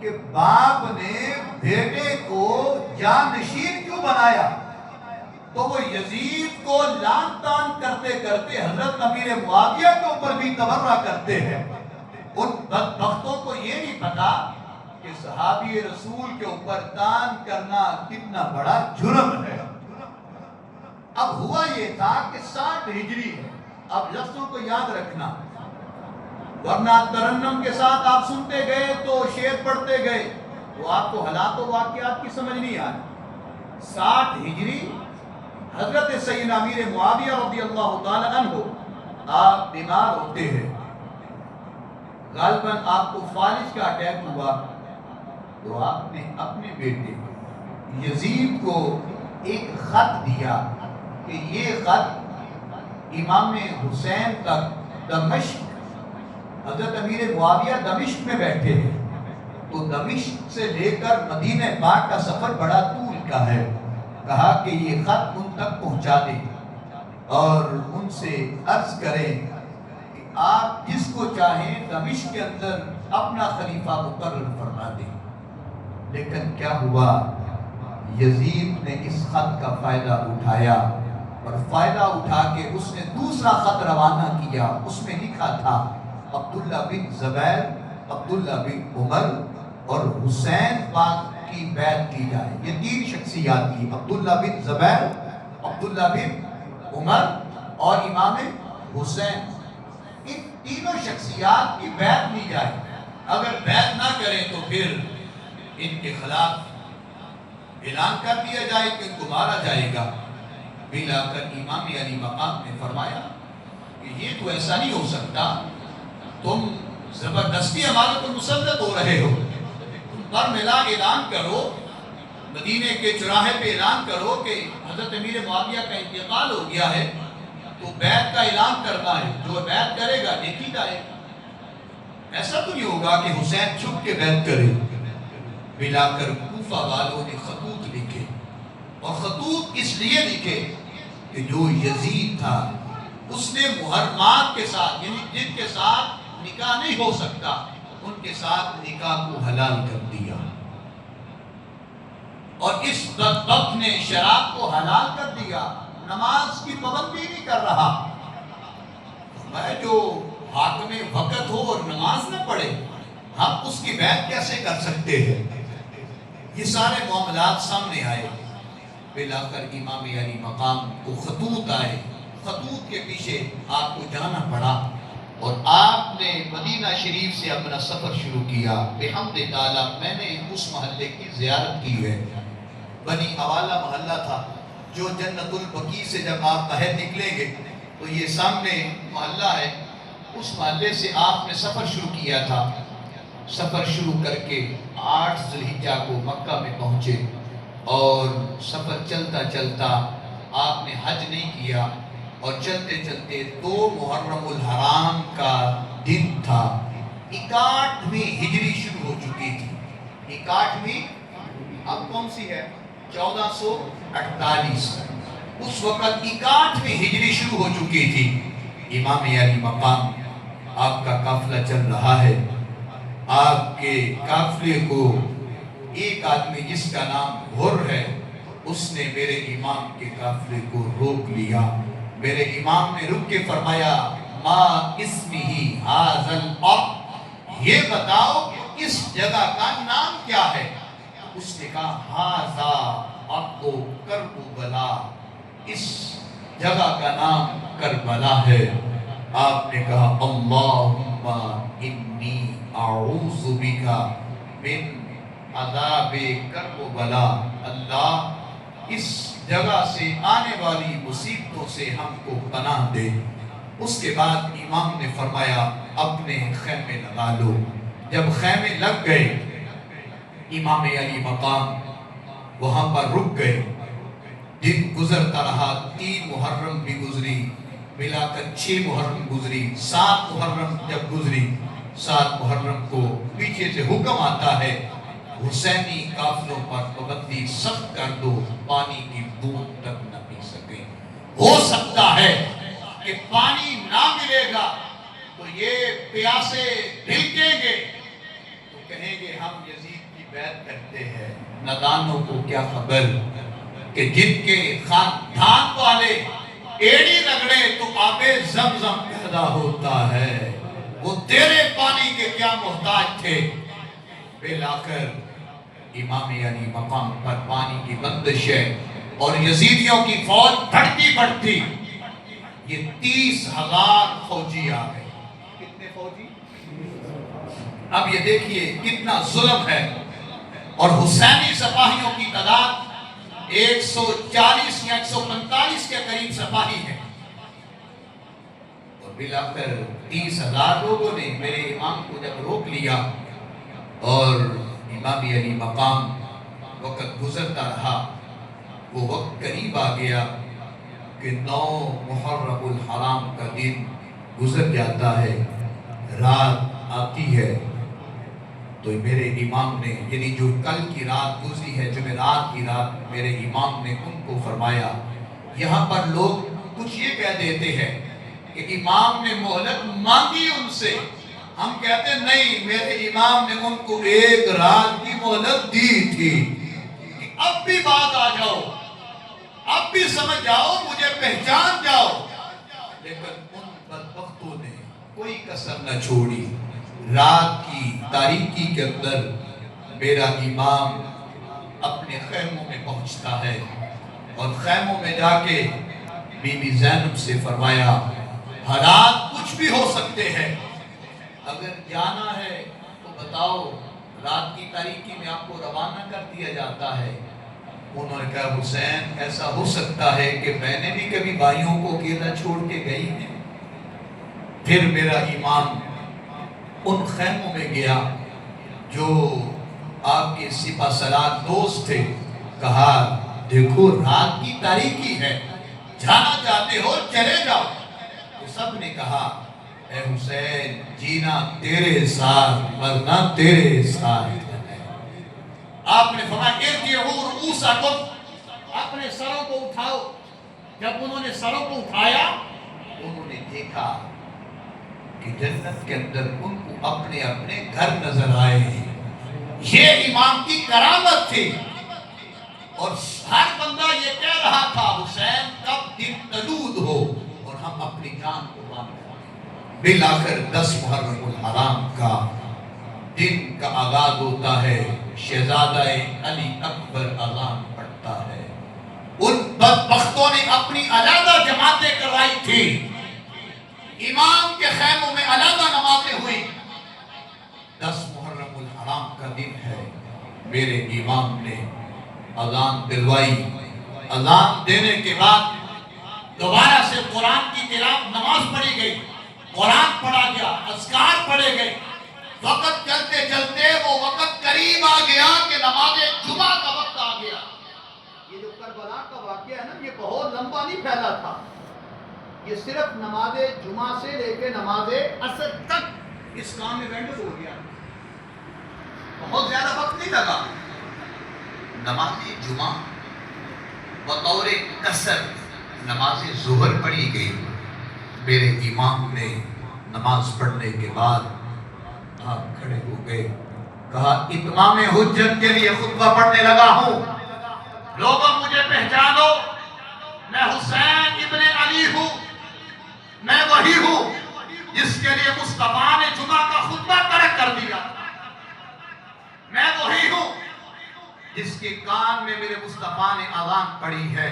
کہ باپ نے بیٹے کو جانشین کیوں بنایا؟ تو وہ یزید کو لان تان کرتے کرتے حضرت امیر معاویہ کے اوپر بھی تبرہ کرتے ہیں۔ ان بدبختوں کو یہ نہیں پتا کہ صحابی رسول کے اوپر تان کرنا کتنا بڑا جرم ہے۔ اب ہوا یہ تھا کہ 60 ہجری ہے۔ اب لفظوں کو یاد رکھنا، ورنہ ترنم کے ساتھ آپ سنتے گئے تو شعر پڑھتے گئے تو آپ کو حالات و واقعات کی سمجھ نہیں آئی۔ 60 ہجری حضرت سیدنا امیر معاویہ رضی اللہ تعالی عنہ آپ بیمار ہوتے ہیں، غالباً آپ کو فالج کا اٹیک ہوا، تو آپ نے اپنے بیٹے یزید کو ایک خط دیا کہ یہ خط امام حسین تک دمشق، حضرت امیر معاویہ دمشق میں بیٹھے ہیں، تو دمشق سے لے کر مدینہ پاک کا سفر بڑا طول کا ہے، کہا کہ یہ خط ان تک پہنچا دیں اور ان سے عرض کریں کہ آپ جس کو چاہیں دمشق کے اندر اپنا خلیفہ مقرر فرما دیں۔ لیکن کیا ہوا، یزید نے اس خط کا فائدہ اٹھایا اور فائدہ اٹھا کے اس نے دوسرا خط روانہ کیا۔ اس میں لکھا تھا عبداللہ بن زبیر، عبداللہ بن عمر اور حسین پاک کی بیعت کی جائے۔ یہ 3 شخصیات تھی، عبداللہ بن زبیر، عبداللہ بن عمر اور امام حسین۔ ان تینوں شخصیات کی بیعت لی جائے، اگر بیعت نہ کریں تو پھر ان کے خلاف اعلان کر دیا جائے کہ ان کو مارا جائے گا۔ ملا کر امام علی مقام نے فرمایا کہ یہ تو ایسا نہیں ہو سکتا، تم زبردستی ہمارے کو مسلط ہو رہے ہو، تم پر ملا اعلان کرو، مدینے کے چوراہے پہ اعلان کرو کہ حضرت امیر معاویہ کا انتقال ہو گیا ہے، تو بیعت کا اعلان کرنا ہے، جو بیعت کرے گا دیکھی جائے۔ ایسا تو نہیں ہوگا کہ حسین چھپ کے بیعت کرے۔ ملا کر کوفہ والوں نے خطوط لکھے، اور خطوط اس لیے لکھے کہ جو یزید تھا اس نے محرمات کے ساتھ، یعنی جن کے ساتھ نکاح نہیں ہو سکتا، ان کے ساتھ نکاح کو حلال کر دیا، اور اس بدبخت نے شراب کو حلال کر دیا، نماز کی پابندی نہیں کر رہا۔ میں جو حاکم وقت ہو اور نماز نہ پڑھے، ہم اس کی بیعت کیسے کر سکتے ہیں؟ یہ سارے معاملات سامنے آئے۔ بلا کر امام علی مقام کو خطوط آئے، خطوط کے پیچھے آپ کو جانا پڑا، اور آپ نے مدینہ شریف سے اپنا سفر شروع کیا۔ بحمد تعالی میں نے اس محلے کی زیارت کی ہے، بنی حوالہ محلہ تھا، جو جنت البقیع سے جب آپ باہر نکلیں گے تو یہ سامنے محلہ ہے، اس محلے سے آپ نے سفر شروع کیا تھا۔ سفر شروع کر کے 8 ذی الحجہ کو مکہ میں پہنچے، اور سفر چلتا چلتا آپ نے حج نہیں کیا، اور چلتے چلتے 2 محرم الحرام کا دن تھا، 61ویں ہجری شروع ہو چکی تھی۔ 61ویں اب کون سی ہے؟ 1448۔ اس وقت 61ویں ہجری شروع ہو چکی تھی۔ امام علی مقام آپ کا قافلہ چل رہا ہے، آپ کے قافلے کو ایک آدمی جس کا نام غر ہے، اس نے میرے امام کے قافلے کو روک لیا۔ میرے امام نے رک کے فرمایا ما اسمہی ھذا الارض، یہ بتاؤ کہ اس جگہ کا نام کیا ہے؟ اس نے کہا ھذا ارض کربلا، اس جگہ کا نام کربلا ہے۔ آپ نے کہا اللہم انی اعوذ بک من عذاب کربلا، اللہ اس جگہ سے آنے والی مصیبتوں سے ہم کو پناہ دے۔ اس کے بعد امام نے فرمایا اپنے خیمے لگا لو۔ جب خیمے لگ گئے، امام علی مقام وہاں پر رک گئے۔ دن گزرتا رہا، 3 محرم بھی گزری، ملا کر 6 محرم گزری، 7 محرم جب گزری، 7 محرم کو پیچھے سے حکم آتا ہے حسینی قافلوں پر پابندی سخت کر دو، پانی کی بوند تک نہ پی سکیں۔ ہو سکتا ہے کہ پانی نہ ملے گا تو یہ پیاسے بھلکیں گے، تو کہیں گے ہم یزید بیعت کرتے ہیں۔ نادانوں کو کیا خبر کہ جن کے خاندان والے ایڑی رگڑے تو آب زمزم پیدا ہوتا ہے، وہ تیرے پانی کے کیا محتاج تھے۔ بلاخر امام علی مقام پر پانی کی بندش ہے اور یزیدیوں کی فوج بڑھتی بڑھتی یہ 30,000 فوجی آ گئے۔ کتنے فوجی؟ اب یہ دیکھیے کتنا ظلم ہے، اور حسینی سپاہیوں کی تعداد 140 یا 145 کے قریب سپاہی ہے، اور بلاخر 30,000 لوگوں نے میرے امام کو جب روک لیا اور امام علی مقام وقت گزرتا رہا، وہ وقت قریب آ گیا کہ 9 محرم الحرام کا دن گزر جاتا ہے، رات آتی ہے، تو میرے امام نے، یعنی جو کل کی رات گزری ہے، جمعرات کی رات، میرے امام نے ان کو فرمایا۔ یہاں پر لوگ کچھ یہ کہہ دیتے ہیں کہ امام نے مہلت مانگی ان سے، ہم کہتے نہیں، میرے امام نے ان کو 1 رات کی مہلت دی تھی کہ اب بھی بات آ جاؤ، اب بھی سمجھ جاؤ، مجھے پہچان جاؤ، لیکن ان بدبختوں نے کوئی کسر نہ چھوڑی۔ رات کی تاریکی کے اندر میرا امام اپنے خیموں میں پہنچتا ہے، اور خیموں میں جا کے بی بی زینب سے فرمایا، حالات کچھ بھی ہو سکتے ہیں، اگر جانا ہے تو بتاؤ، رات کی تاریکی میں آپ کو روانہ کر دیا جاتا ہے۔ انہوں نے کہا، حسین ایسا ہو سکتا ہے کہ میں نے بھی کبھی بھائیوں کو اکیلا چھوڑ کے گئی ہے۔ پھر میرا امام ان خیموں میں گیا جو آپ کے سپہ سالار دوست تھے، کہا دیکھو رات کی تاریکی ہے، جانا چاہتے ہو چلے جاؤ۔ تو سب نے کہا، اے حسین جینا تیرے ساتھ مرنا تیرے ساتھ۔ آپ نے فرمایا ارجعوا رؤوسکم، اپنے سروں کو اٹھاؤ۔ جب انہوں نے سروں کو اٹھایا، انہوں نے دیکھا کہ جنت کے اندر ان کو اپنے اپنے گھر نظر آئے ہیں۔ یہ امام کی کرامت تھی، اور ہر بندہ یہ کہہ رہا تھا، حسین کب دن تلود ہو اور ہم اپنی جان کو قربان کریں۔ بلاخر 10 محرم الحرام کا دن کا آغاز ہوتا ہے، شہزادہ علی اکبر اذان پڑھتا ہے۔ ان بدبختوں نے اپنی علیحدہ جماعتیں کروائی تھی، امام کے خیموں میں علیحدہ نمازیں ہوئی۔ 10 محرم الحرام کا دن ہے، میرے امام نے اذان دلوائی۔ اذان دینے کے بعد دوبارہ سے قرآن کی تلاوت، نماز پڑھی گئی، قرآن پڑھا گیا، اذکار پڑھے گئے۔ وقت چلتے چلتے وہ وقت قریب آ گیا کہ نماز جمعہ کا وقت آ گیا۔ یہ جو کربلا کا واقعہ ہے نا، یہ بہت لمبا نہیں پھیلا تھا، یہ صرف نماز جمعہ سے لے کے نماز عصر تک اس کام میں وینڈر ہو گیا، بہت زیادہ وقت نہیں لگا۔ نماز جمعہ بطور قصر نماز ظہر پڑھی گئی۔ میرے امام نے نماز پڑھنے کے بعد آپ کھڑے ہو گئے، کہا اتمام حجت کے لیے خطبہ پڑھنے لگا ہوں، لوگوں مجھے پہچانو، میں حسین ابن علی ہوں، میں وہی ہوں جس کے لیے مصطفیٰ نے جمعہ کا خطبہ ترک کر دیا، میں وہی ہوں جس کے کان میں میرے مصطفیٰ نے اذان پڑھی ہے،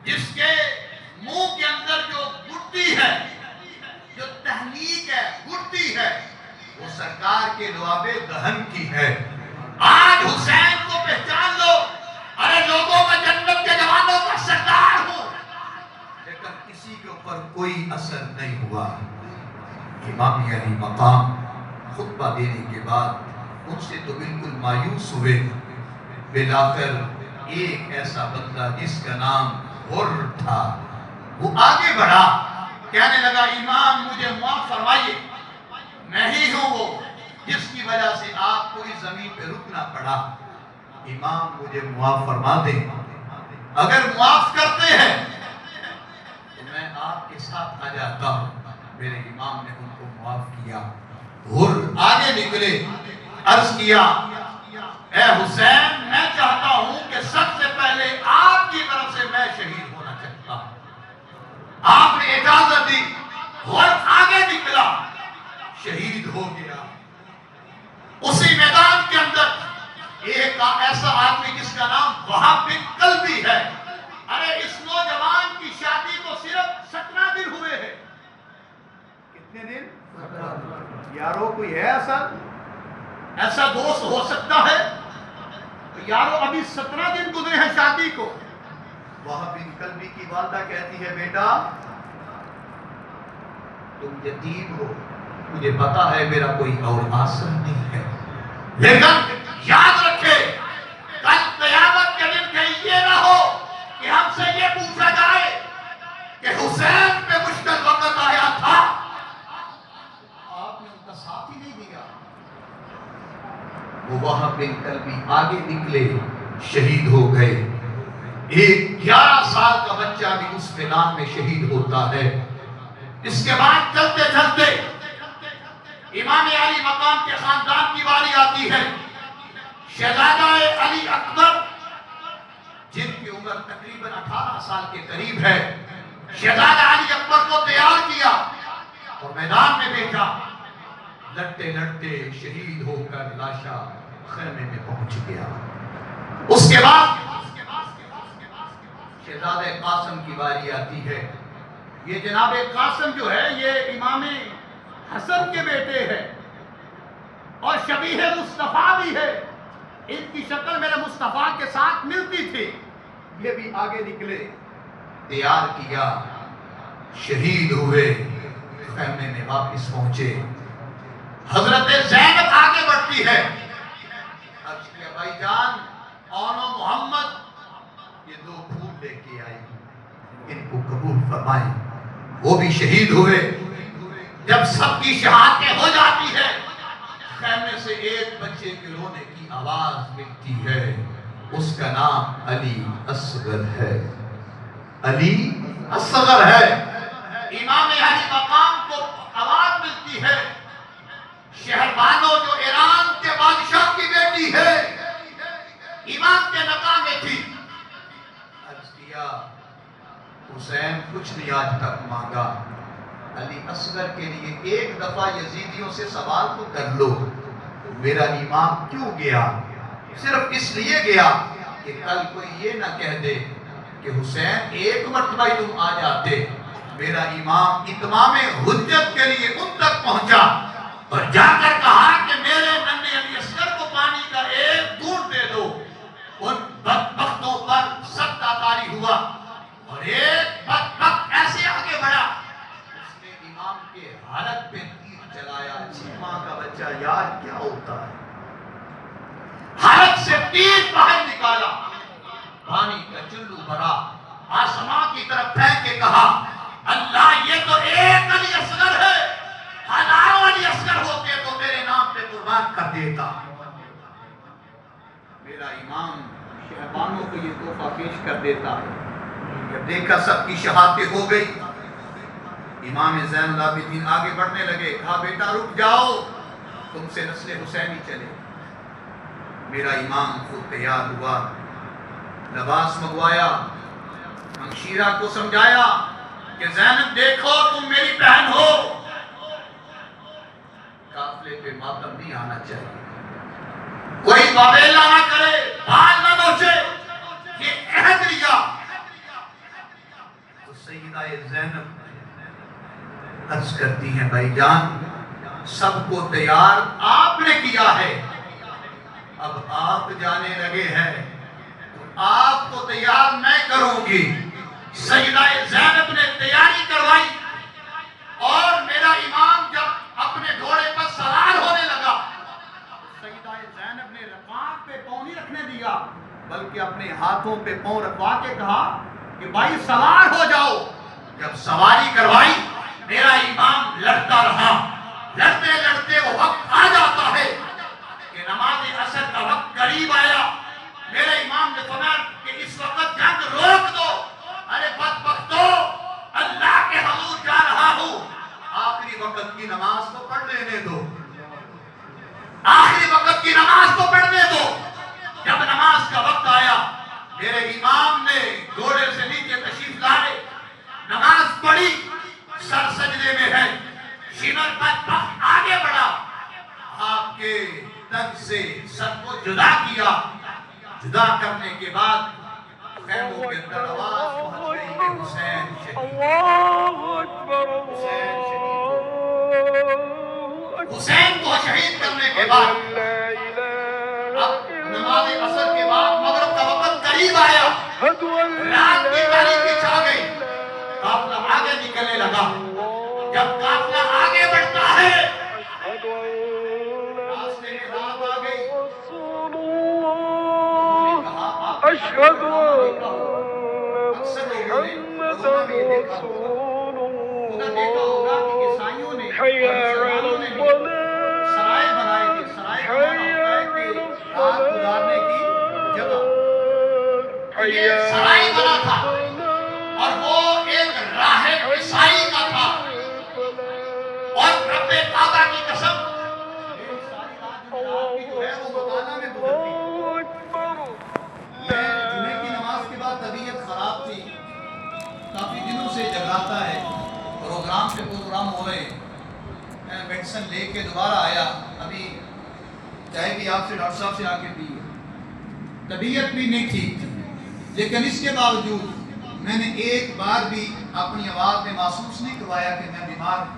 جس کے منہ کے اندر جو گھٹتی ہے، جو تحلیق ہے، گھٹتی ہے، وہ سرکار کے لعاب دہن کی ہے۔ آج حسین کو پہچان لو، ارے لوگوں میں جنت کے جوانوں کا سردار ہوں، لیکن کسی کے اوپر کوئی اثر نہیں ہوا۔ امام علی مقام خطبہ دینے کے بعد ان سے تو بالکل مایوس ہوئے۔ بلاخر ایک ایسا بندہ جس کا نام حر تھا، وہ آگے بڑھا، کہنے لگا امام مجھے معاف فرمائیے، میں ہی ہوں وہ جس کی وجہ سے آپ کو اس زمین پہ رکنا پڑا، امام مجھے معاف فرما دیں، اگر معاف کرتے ہیں تو میں آپ کے ساتھ آ جاتا ہوں۔ میرے امام نے ان کو معاف کیا۔ حر آگے نکلے، عرض کیا اے حسین میں چاہتا ہوں کہ سب سے پہلے آپ کی طرف سے میں شہید ہونا چاہتا ہوں۔ آپ نے اجازت دی اور آگے نکلا، شہید ہو گیا۔ اسی میدان کے اندر ایک ایسا آدمی جس کا نام وہاب بن کلبی ہے، ارے اس نوجوان کی شادی کو صرف 17 دن ہوئے ہیں۔ کتنے دن؟ یارو کوئی ہے ایسا دوست ہو سکتا ہے؟ یارو ابھی 17 دن گزرے ہیں شادی کو۔ وہاب بن کلبی کی والدہ کہتی ہے بیٹا تم یتیم ہو، مجھے پتا ہے میرا کوئی اور آسر نہیں ہے، لیکن یاد رکھے کل قیامت کے دن کہیں یہ نہ ہو کہ ہم سے یہ پوچھا جائے کہ حسین پہ مشکل وقت آیا تھا، آپ نے ان کا ساتھ ہی نہیں دیا۔ وہ وہاب بن کلبی آگے نکلے، شہید ہو گئے۔ ایک 11 سال کا بچہ بھی اس میدان میں شہید ہوتا ہے۔ اس کے بعد چلتے چلتے امام علی مقام کے خاندان کی باری آتی ہے۔ شہزادہ علی اکبر جن کی عمر تقریباً 18 سال کے قریب ہے، شہزادہ علی اکبر کو تیار کیا اور میدان میں بھیجا۔ لڑتے لڑتے شہید ہو کر لاشا خیمے میں پہنچ گیا۔ اس کے بعد شہزادہ قاسم کی باری آتی ہے۔ یہ جناب قاسم جو ہے یہ امام حسن کے بیٹے ہیں اور شبیہ مصطفیٰ بھی ہے، ان کی شکل میرے مصطفیٰ کے ساتھ ملتی تھی۔ یہ بھی آگے نکلے، تیار کیا، شہید ہوئے، خیمے میں واپس پہنچے۔ حضرت زینب آگے بڑھتی ہے، عرض کیا بھائی جان اونو محمد یہ 2 پھول لے کے آئی، ان کو قبول فرمائیں۔ وہ بھی شہید ہوئے۔ جب سب کی شہادتیں ہو جاتی ہے، خیمے سے ایک بچے کے رونے کی آواز ملتی ہے، اس کا نام علی اصغر ہے۔ علی اصغر ہے۔ امام علی مقام کو آواز ملتی ہے، شہربانو جو ایران کے بادشاہ کی بیٹی ہے، امام کے نکاح میں تھی، عرض کیا حسین کچھ نہیں آج تک مانگا، علی اصغر کے لیے ایک دفعہ یزیدیوں سے سوال تو کر لو، میرا امام کیوں گیا؟ صرف اس لیے گیا کہ کل کوئی یہ نہ کہہ دے کہ حسین ایک مرتبہ تم آ جاتے۔ میرا امام اتمام حجت کے لیے ان تک پہنچا اور جا کر کہا کہ میرے ننھے علی اصغر کو پانی کا ایک گھونٹ دے دو۔ ان بدبختوں پر سخت طاری ہوا اور ایک بدبخت ایسے آگے بڑھا، اس نے امام کے حالت پہ تیر چلایا۔ ماں کا بچہ یار کیا ہوتا ہے، حالت سے تیر باہر نکالا، پانی کا چلو بھرا، آسمان کی طرف پھینک کے کہا اللہ یہ تو ایک علی اصغر ہے، ہزاروں علی اصغر ہوتے تو میرے نام پہ قربان کر دیتا۔ میرا امام شہبانوں کو یہ تحفہ پیش کر دیتا ہے۔ جب دیکھا سب کی شہادتیں ہو گئی، امام زین العابدین آگے بڑھنے لگے، کہا بیٹا رک جاؤ، تم سے نسل حسینی چلے۔ میرا امام خود تیار ہوا، لباس منگوایا، ہمشیرہ کو سمجھایا کہ زینب دیکھو تم میری بہن ہو، قافلے پہ ماتم نہیں آنا چاہیے، کوئی واویلا نہ کرے، بال نہ نوچے، یہ عہد لیا۔ تو سیدہ زینب عرض کرتی ہیں بھائی جان سب کو تیار آپ نے کیا ہے، اب آپ جانے لگے ہیں تو آپ کو تیار میں کروں گی۔ سیدہ زینب نے تیاری کروائی اور میرا امام جب اپنے گھوڑے پر سوار ہونے لگا، سیدہ زینب نے رکاب پہ پاؤں نہیں رکھنے دیا بلکہ اپنے ہاتھوں پہ پاؤں رکھوا کے کہا کہ بھائی سوار ہو جاؤ۔ جب سواری کروائی میرا امام لڑتا رہا، لڑتے لڑتے وہ وقت آ جاتا ہے کہ نماز عصر کا وقت قریب آیا۔ میرے امام نے فرمایا کہ اس وقت جنگ روک دو، ارے بدبختو اللہ کے حضور جا رہا ہوں، آخری وقت کی نماز کو پڑھ لینے دو، آخری وقت کی نماز کو پڑھنے دو۔ جدا کرنے کے بعد خیموں کے اندر آواز پہنچ گئی کہ حسین شہید، حسین شہید، حسین کو شہید کرنے کے بعد اب نماز عصر کے بعد مغرب کا وقت قریب آیا، رات کی تاریکی چھا گئی، قافلہ آگے نکلنے لگا۔ جب قافلہ آگے بڑھتا ہے راستے میں رات آ گئی، أشهد اکثر لوگوں نے لوگوں میں یہ دیکھا ہوگا کہ عیسائیوں نے حي على سرائے بنائے تھے، سرائے بنانا ہوتا ہے کہ رات گزارنے کی جگہ، یہ سرائے بنا تھا اور وہ ایک راہب عیسائی کا تھا، اور رب کعبہ کی قسم یہ ساری رات جو ہے وہ مکانہ میں گزرتی۔ جمعے کی نماز کے بعد طبیعت خراب تھی، کافی دنوں سے جگاتا ہے، پروگرام پہ پروگرام ہو رہے ہیں، میں میڈیسن لے کے دوبارہ آیا، ابھی چائے بھی آپ سے ڈاکٹر صاحب سے آ کے پی، طبیعت بھی نہیں ٹھیک تھی، لیکن اس کے باوجود میں نے ایک بار بھی اپنی آواز میں محسوس نہیں کروایا کہ میں بیمار ہوں۔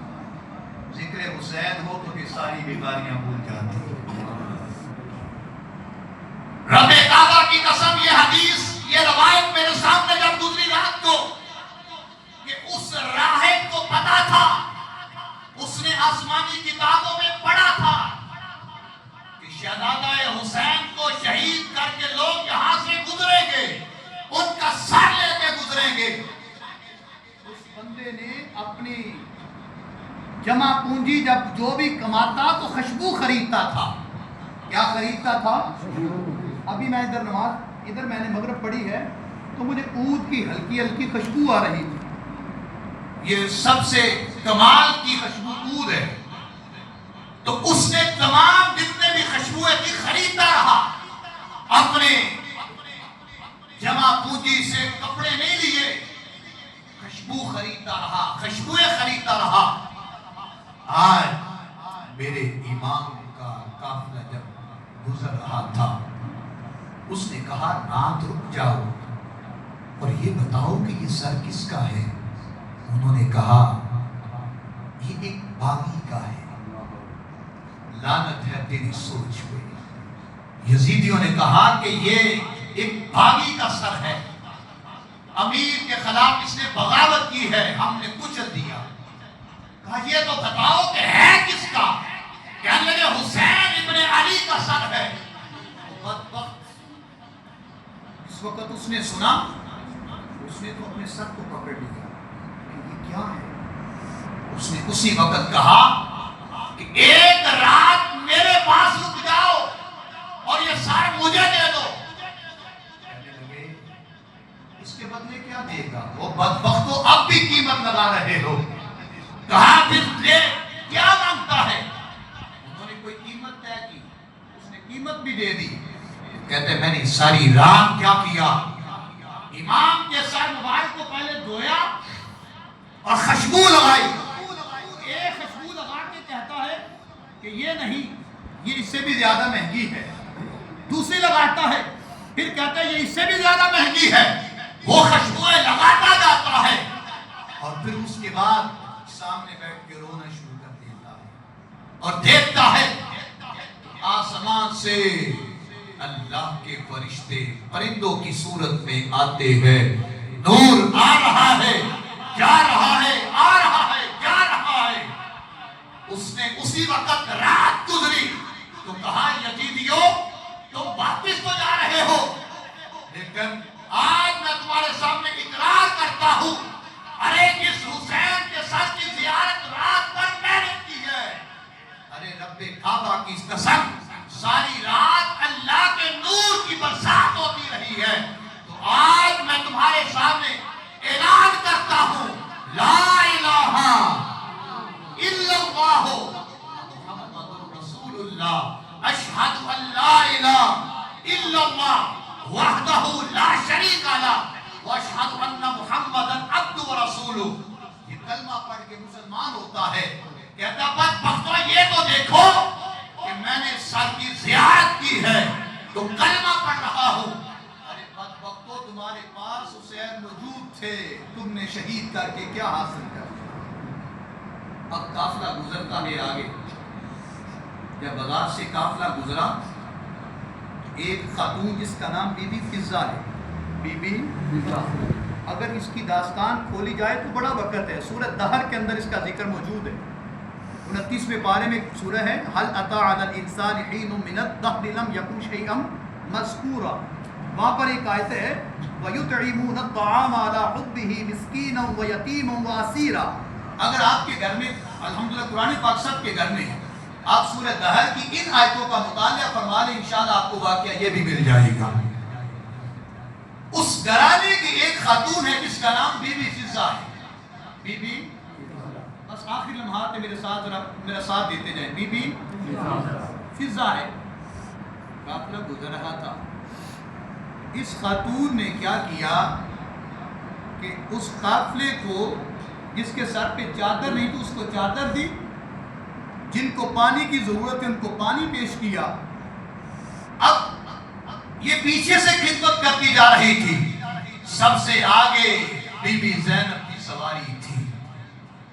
ذکر حسین ہو تو پھر ساری بیماریاں بھول جاتی ہیں۔ رب کعبہ کی قسم یہ حدیث، یہ روایت میرے سامنے جب گزری رات کو کہ اس راہب کو پتا تھا، اس نے آسمانی کتابوں میں پڑھا تھا کہ شہزادہ حسین کو شہید کر کے لوگ یہاں سے گزریں گے، ان کا سر لے کے گزریں گے۔ اس بندے نے اپنی جمع پونجی جب جو بھی کماتا تو خوشبو خریدتا تھا۔ کیا خریدتا تھا؟ ابھی میں ادھر میں نے مغرب پڑھی ہے تو مجھے عود کی ہلکی ہلکی خوشبو آ رہی تھی، یہ سب سے کمال کی خوشبو عود ہے، تو اس نے تمام جتنے بھی خوشبوئیں تھی خریدتا رہا، اپنے جمع پونجی سے کپڑے نہیں لیے، خوشبو خریدتا رہا، خوشبوئیں خریدتا رہا۔ آج میرے امام کا قافلہ جب گزر رہا تھا، اس نے کہا رات رک جاؤ اور یہ بتاؤ کہ یہ سر کس کا ہے؟ انہوں نے کہا یہ ایک باغی کا ہے۔ لعنت ہے تیری سوچ پہ۔ یزیدیوں نے کہا کہ یہ ایک باغی کا سر ہے، امیر کے خلاف اس نے بغاوت کی ہے، ہم نے کچل دیا۔ کہا یہ تو بتاؤ کہ ہے کس کا؟ کہنے لگے حسین ابن علی کا سر ہے۔ بدبخت اس وقت اس نے سنا، اس نے تو اپنے سر کو پکڑ لیا کہ یہ کیا ہے؟ اس نے اسی وقت کہا کہ ایک رات میرے پاس رک جاؤ اور یہ سر مجھے دے دو۔ کہنے لگے اس کے بدلے کیا دے گا؟ وہ بدبخت تو اب بھی قیمت لگا رہے ہو۔ کہا پھر لے کیا مانگتا ہے؟ انہوں نے کوئی قیمت طے کی، اس نے قیمت بھی دے دی۔ کہتے میں نے ساری رات کیا کیا؟ امام کے سر مبارک کو پہلے دھویا اور خوشبو لگائی۔ ایک خوشبو لگا کے کہتا ہے کہ یہ نہیں، یہ اس سے بھی زیادہ مہنگی ہے۔ دوسری لگاتا ہے، پھر کہتا ہے یہ اس سے بھی زیادہ مہنگی ہے۔ وہ خوشبوئیں لگاتا جاتا ہے اور پھر اس کے بعد سامنے بیٹھ کے رونا شروع کر دیتا ہے اور دیکھتا ہے آسمان سے اللہ کے فرشتے پرندوں کی صورت میں آتے ہیں، نور آ رہا ہے، جا رہا ہے، آ رہا ہے، جا رہا ہے۔ اس نے اسی وقت رات گزری تو کہا یزیدیوں تم واپس تو جا رہے ہو، لیکن آج میں تمہارے سامنے اقرار کرتا ہوں، ارے جس حسین کے سر کی زیارت رات پر میں نے کی ہے، ارے رب کعبہ کی قسم ساری رات اللہ کے نور کی برسات ہوتی رہی ہے، تو آج میں تمہارے سامنے اعلان کرتا ہوں لا الہ الا اللہ محمد رسول اللہ، اشہد ان لا الہ الا اللہ وحدہ لا شریک لہ واشہد ان محمدا عبدہ ورسولہ۔ یہ کلمہ پڑھ کے مسلمان ہوتا ہے، کہتا بدبختو یہ تو دیکھو کہ میں نے سر کی زیارت کی ہے، تو کلمہ پڑھ رہا ہوں. ارے بدبختو تمہارے پاس حسین موجود تھے, تم نے شہید کر کے کیا حاصل کر لیا؟ اب قافلہ گزرتا ہے آگے. جب بغداد سے قافلہ گزرا, ایک خاتون جس کا نام بی بی فضہ ہے, بی بی فضہ, اگر اس کی داستان کھولی جائے تو بڑا وقت ہے. سورہ دہر کے اندر اس کا ذکر موجود ہے. 29ویں پارے میں ایک سورہ ہے, هل اتى على الانسان حين من الدهر لم يكن شيئا مذكورا. وہاں پر ایک آیت ہے وَيُطْعِمُونَ الطَّعَامَ عَلَى حُبِّهِ مِسْكِينًا وَيَتِيمًا وَأَسِيرًا. اگر آپ کے گھر میں, الحمدللہ قرآن پاک سب کے گھر میں ہے, آپ سورہ دہر کی ان آیتوں کا مطالعہ فرما لیں, انشاءاللہ آپ کو واقعہ یہ بھی مل جائے گا. اس گھرانے کی ایک خاتون ہے جس کا نام بی بی فضہ ہے. بی بی, بس آخری لمحات میرے ساتھ ذرا میرا ساتھ دیتے جائیں. بی بی فضہ ہے. قافلہ گزر رہا تھا. اس خاتون نے کیا کیا کہ اس قافلے کو, جس کے سر پہ چادر نہیں تو اس کو چادر دی, جن کو پانی کی ضرورت ہے ان کو پانی پیش کیا. اب یہ پیچھے سے خدمت کرتی جا رہی تھی. سب سے آگے بی بی زینب کی سواری تھی,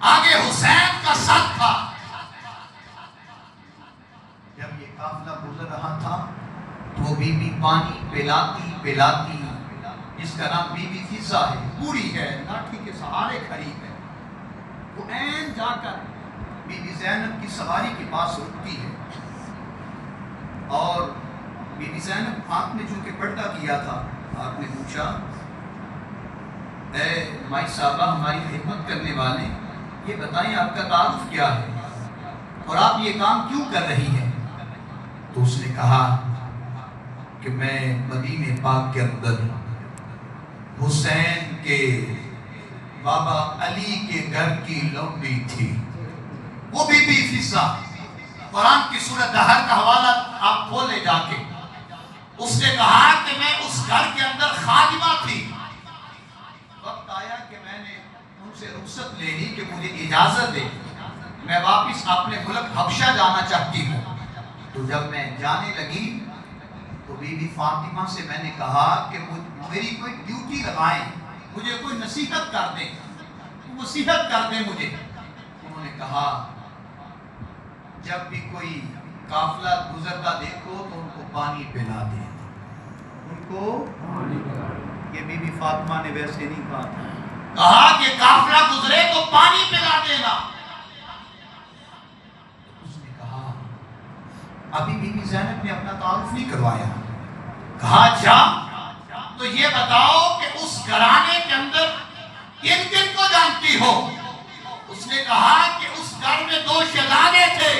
آگے حسین کا ساتھ تھا. جب یہ قافلہ گزر رہا تھا تو بی بی پانی پلاتی پلاتی, جس کا نام بی بی فضہ ہے, بوڑھی ہے, لاٹھی کے سہارے کھڑی ہے, وہ عین جا کر بی بی زینب کی سواری کے پاس رکتی ہے. اور بی بی زینب آپ نے چونکہ پردہ کیا تھا, آپ نے پوچھا اے مائی صاحبہ, ہماری خدمت کرنے والے, یہ بتائیں آپ کا تعارف کیا ہے اور آپ یہ کام کیوں کر رہی ہیں؟ تو اس نے کہا کہ میں مدینہ پاک کے اندر حسین کے بابا علی کے گھر کی لونڈی تھی. وہ بی بی فضہ, قرآن کی سورہ دہر کا حوالہ آپ کھولے جا کے. اس نے کہا کہ میں اس گھر کے اندر خادمہ تھی. وقت آیا کہ میں نے ان سے رخصت لے لی کہ مجھے اجازت دے, میں واپس اپنے ملک حبشہ جانا چاہتی ہوں. تو جب میں جانے لگی تو بی بی فاطمہ سے میں نے کہا کہ میری کوئی ڈیوٹی لگائیں, مجھے کوئی نصیحت کر دیں, نصیحت کر دیں مجھے. انہوں نے کہا جب بھی کوئی قافلہ گزرتا دیکھو تو ان کو پانی پلا دیں. ان کو یہ بی بی فاطمہ نے ویسے نہیں کہا تھا, کہا کہ قافلہ گزرے تو پانی پلا دینا. اس نے کہا ابھی بی بی زینب نے اپنا تعارف نہیں کروایا. کہا اچھا تو یہ بتاؤ کہ اس گھرانے کے اندر کن کن کو جانتی ہو؟ اس نے کہا کہ اس گھر میں 2 شہزادے تھے,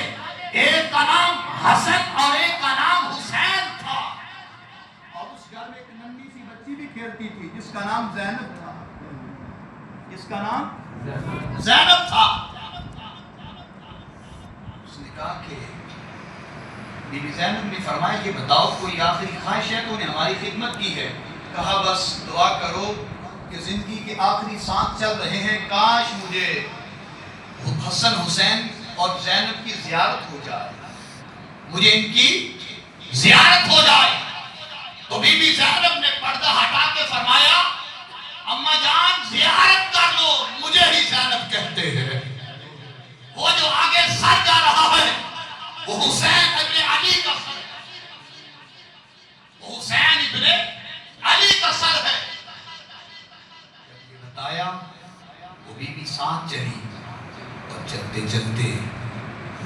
ایک کا نام حسن اور ایک کا نام حسین تھا. اور اس گھر میں ایک ننھی سی بچی بھی کھیلتی تھی جس کا نام زینب تھا, جس کا نام زینب تھا. اس نے کہا کہ بی بی زینب نے فرمایا کہ بتاؤ کوئی آخری خواہش ہے تو انہیں ہماری خدمت کی ہے. کہا بس دعا کرو کہ زندگی کے آخری سانس چل رہے ہیں, کاش مجھے حسن حسین اور زینب کی زیارت ہو جائے, مجھے ان کی زیارت ہو جائے. تو بی بی زینب نے پردہ ہٹا کے فرمایا اماں جان زیارت کر لو, مجھے ہی زینب کہتے ہیں. وہ جو آگے سر جا رہا ہے وہ حسین ابن علی کا سر ہے, وہ حسین ابن علی کا سر ہے. جب یہ بتایا وہ بی بی ساتھ چلی اور چلتے چلتے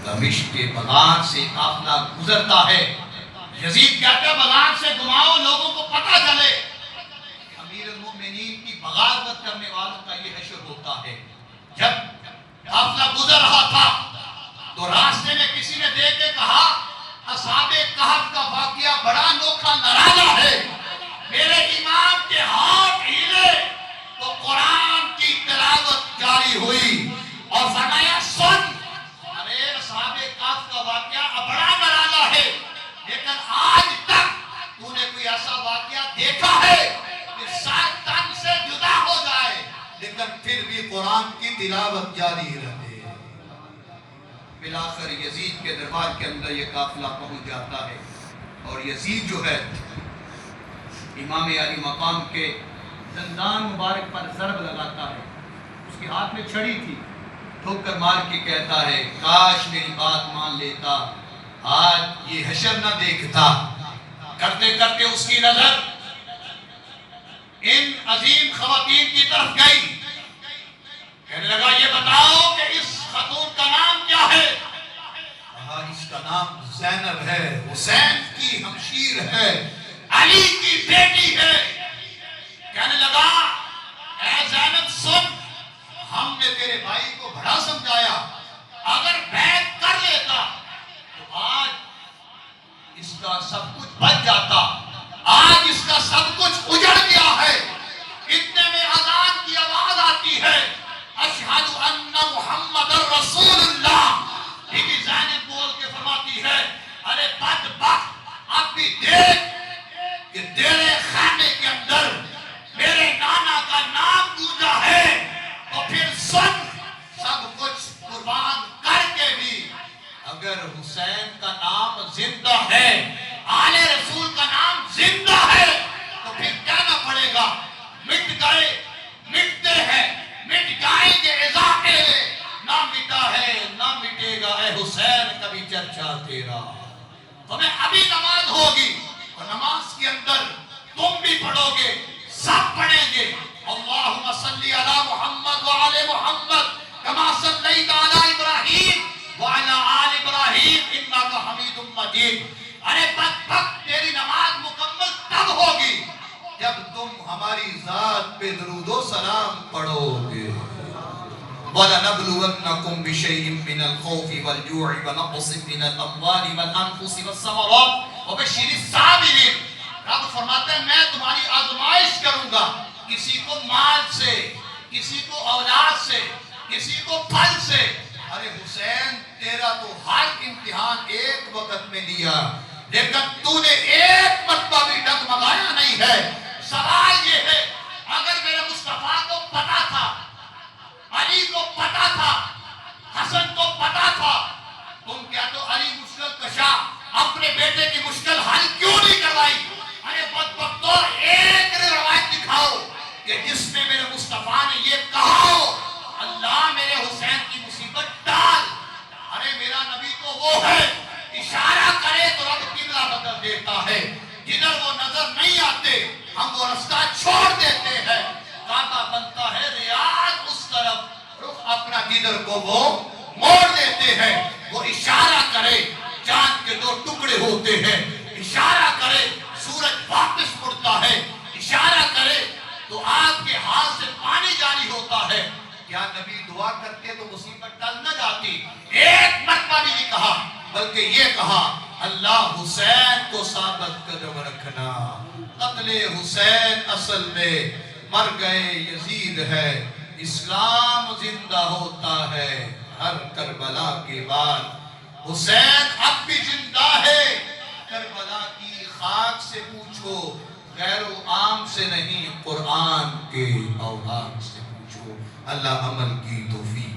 دمشق کے بغداد سے قافلہ گزرتا ہے. یزید کہتا ہے بغداد سے گھماؤ, لوگوں کو پتہ چلے کہ امیر المومنین کی بغاوت کرنے والوں کا یہ حشر ہوتا ہے. جب قافلہ گزر رہا تھا تو راستے میں کسی نے دیکھ کے کہا اصحاب کہف کا واقعہ بڑا انوکھا نرالا ہے. میرے امام کے ہاتھ ہلے تو قرآن کی تلاوت جاری ہوئی اور فرمایا سن, ارے اصحاب کہف کا واقعہ بڑا نرالا ہے, لیکن آج تک تو نے کوئی ایسا واقعہ دیکھا ہے کہ سر تن سے جدا ہو جائے لیکن پھر بھی قرآن کی تلاوت جاری رہے. بالآخر یزید کے دربار کے اندر یہ قافلہ پہنچ جاتا ہے. اور یزید جو ہے امام علی مقام کے دندان مبارک پر ضرب لگاتا ہے. اس کے ہاتھ میں چھڑی تھی. ٹھوکر مار کے کہتا ہے کاش میری بات مان لیتا، آج یہ حشر نہ دیکھتا. کرتے کرتے اس کی نظر ان عظیم خواتین کی طرف گئی. کہنے لگا یہ بتاؤ کہ اس خاتون کا نام کیا ہے؟ کہا اس کا نام زینب ہے، حسین کی ہمشیر ہے، علی کی بیٹی ہے. کہنے لگا اے زینب سن، ہم نے تیرے بھائی کو بڑا سمجھایا، اگر بیعت کر لیتا تو آج اس کا سب کچھ بچ جاتا. آج اس کا سب کچھ اجڑ گیا ہے. اتنے میں اذان کی آواز آتی ہے اشہد ان محمد رسول اللہ. لیکن زینب بول کے فرماتی ہے ارے بدبخت، اب بھی دیکھ کہ تیرے خیمے کے اندر میرے نانا کا نام گونجا ہے، تو پھر سن سب کچھ قربان کر کے بھی اگر حسین کا نام زندہ ہے، آل رسول کا نام زندہ ہے، تو پھر کہنا پڑے گا مٹ گئے مٹتے ہیں، مٹ جائیں گے اضافے میں، نہ مٹا ہے نہ مٹے گا اے حسین کبھی چرچا تیرا. تمہیں ابھی نماز ہوگی اور نماز کے اندر تم بھی پڑھو گے، سب پڑھیں گے اللہم صلی علی محمد وعلی محمد کما صلیت علی ابراہیم وعلی آل ابراہیم انک حمید مجید. ارے بدبخت تیری نماز مکمل تب ہوگی جب تم ہماری ذات پہ درود و سلام پڑھو گے. وَلَنَبْلُوَنَّكُمْ بِشَيْءٍ مِّنَ الْخَوْفِ وَالْجُوعِ وَنَقْصٍ مِّنَ الْأَمْوَالِ وَالْأَنفُسِ وَالثَّمَرَاتِ وَبَشِّرِ الصَّابِرِينَ. رب فرماتا ہے میں تمہاری آزمائش کروں گا، کسی کو مال سے، کسی کو اولاد سے، کسی کو پھل سے. ارے حسین تیرا تو ہر امتحان ایک وقت میں لیا، لیکن تو نے ایک مرتبہ بھی ڈگمگایا نہیں ہے. سوال یہ ہے اگر میرے مصطفیٰ کو پتا تھا، علی کو پتا تھا، حسن کو پتا تھا، تم کیا تو علی مشکل کشا اپنے بیٹے کی مشکل حل کیوں نہیں کروائی؟ ارے بدبختو ایک روایت دکھاؤ کہ جس میں میرے مصطفیٰ نے یہ کہا ہو اللہ میرے حسین کی مصیبت ڈال. ارے میرا نبی تو وہ ہے اشارہ کرے تو رب قبلہ بدل دیتا ہے. جدھر وہ نظر نہیں آتے ہم وہ رستہ چھوڑ دیتے ہیں. کعبہ بنتا ہے ریاض اس طرف، رخ اپنا جدھر کو وہ موڑ دیتے ہیں. وہ اشارہ کرے چاند کے دو ٹکڑے ہوتے ہیں، اشارہ کرے سورج واپس مڑتا ہے، اشارہ کرے تو آپ کے ہاتھ سے پانی جاری ہوتا ہے. کیا نبی دعا کرتے تو مصیبت ٹل نہ جاتی؟ ایک مرتبہ بھی نہیں کہا، بلکہ یہ کہا اللہ حسین کو ثابت قدم رکھنا. قتل حسین اصل میں مر گئے یزید ہے، اسلام زندہ ہوتا ہے ہر کربلا کے بعد. حسین اب بھی زندہ ہے، کربلا کی خاک سے پوچھو، غیر و عام سے نہیں قرآن کے اوراق سے پوچھو. اللہ عمل کی توفیق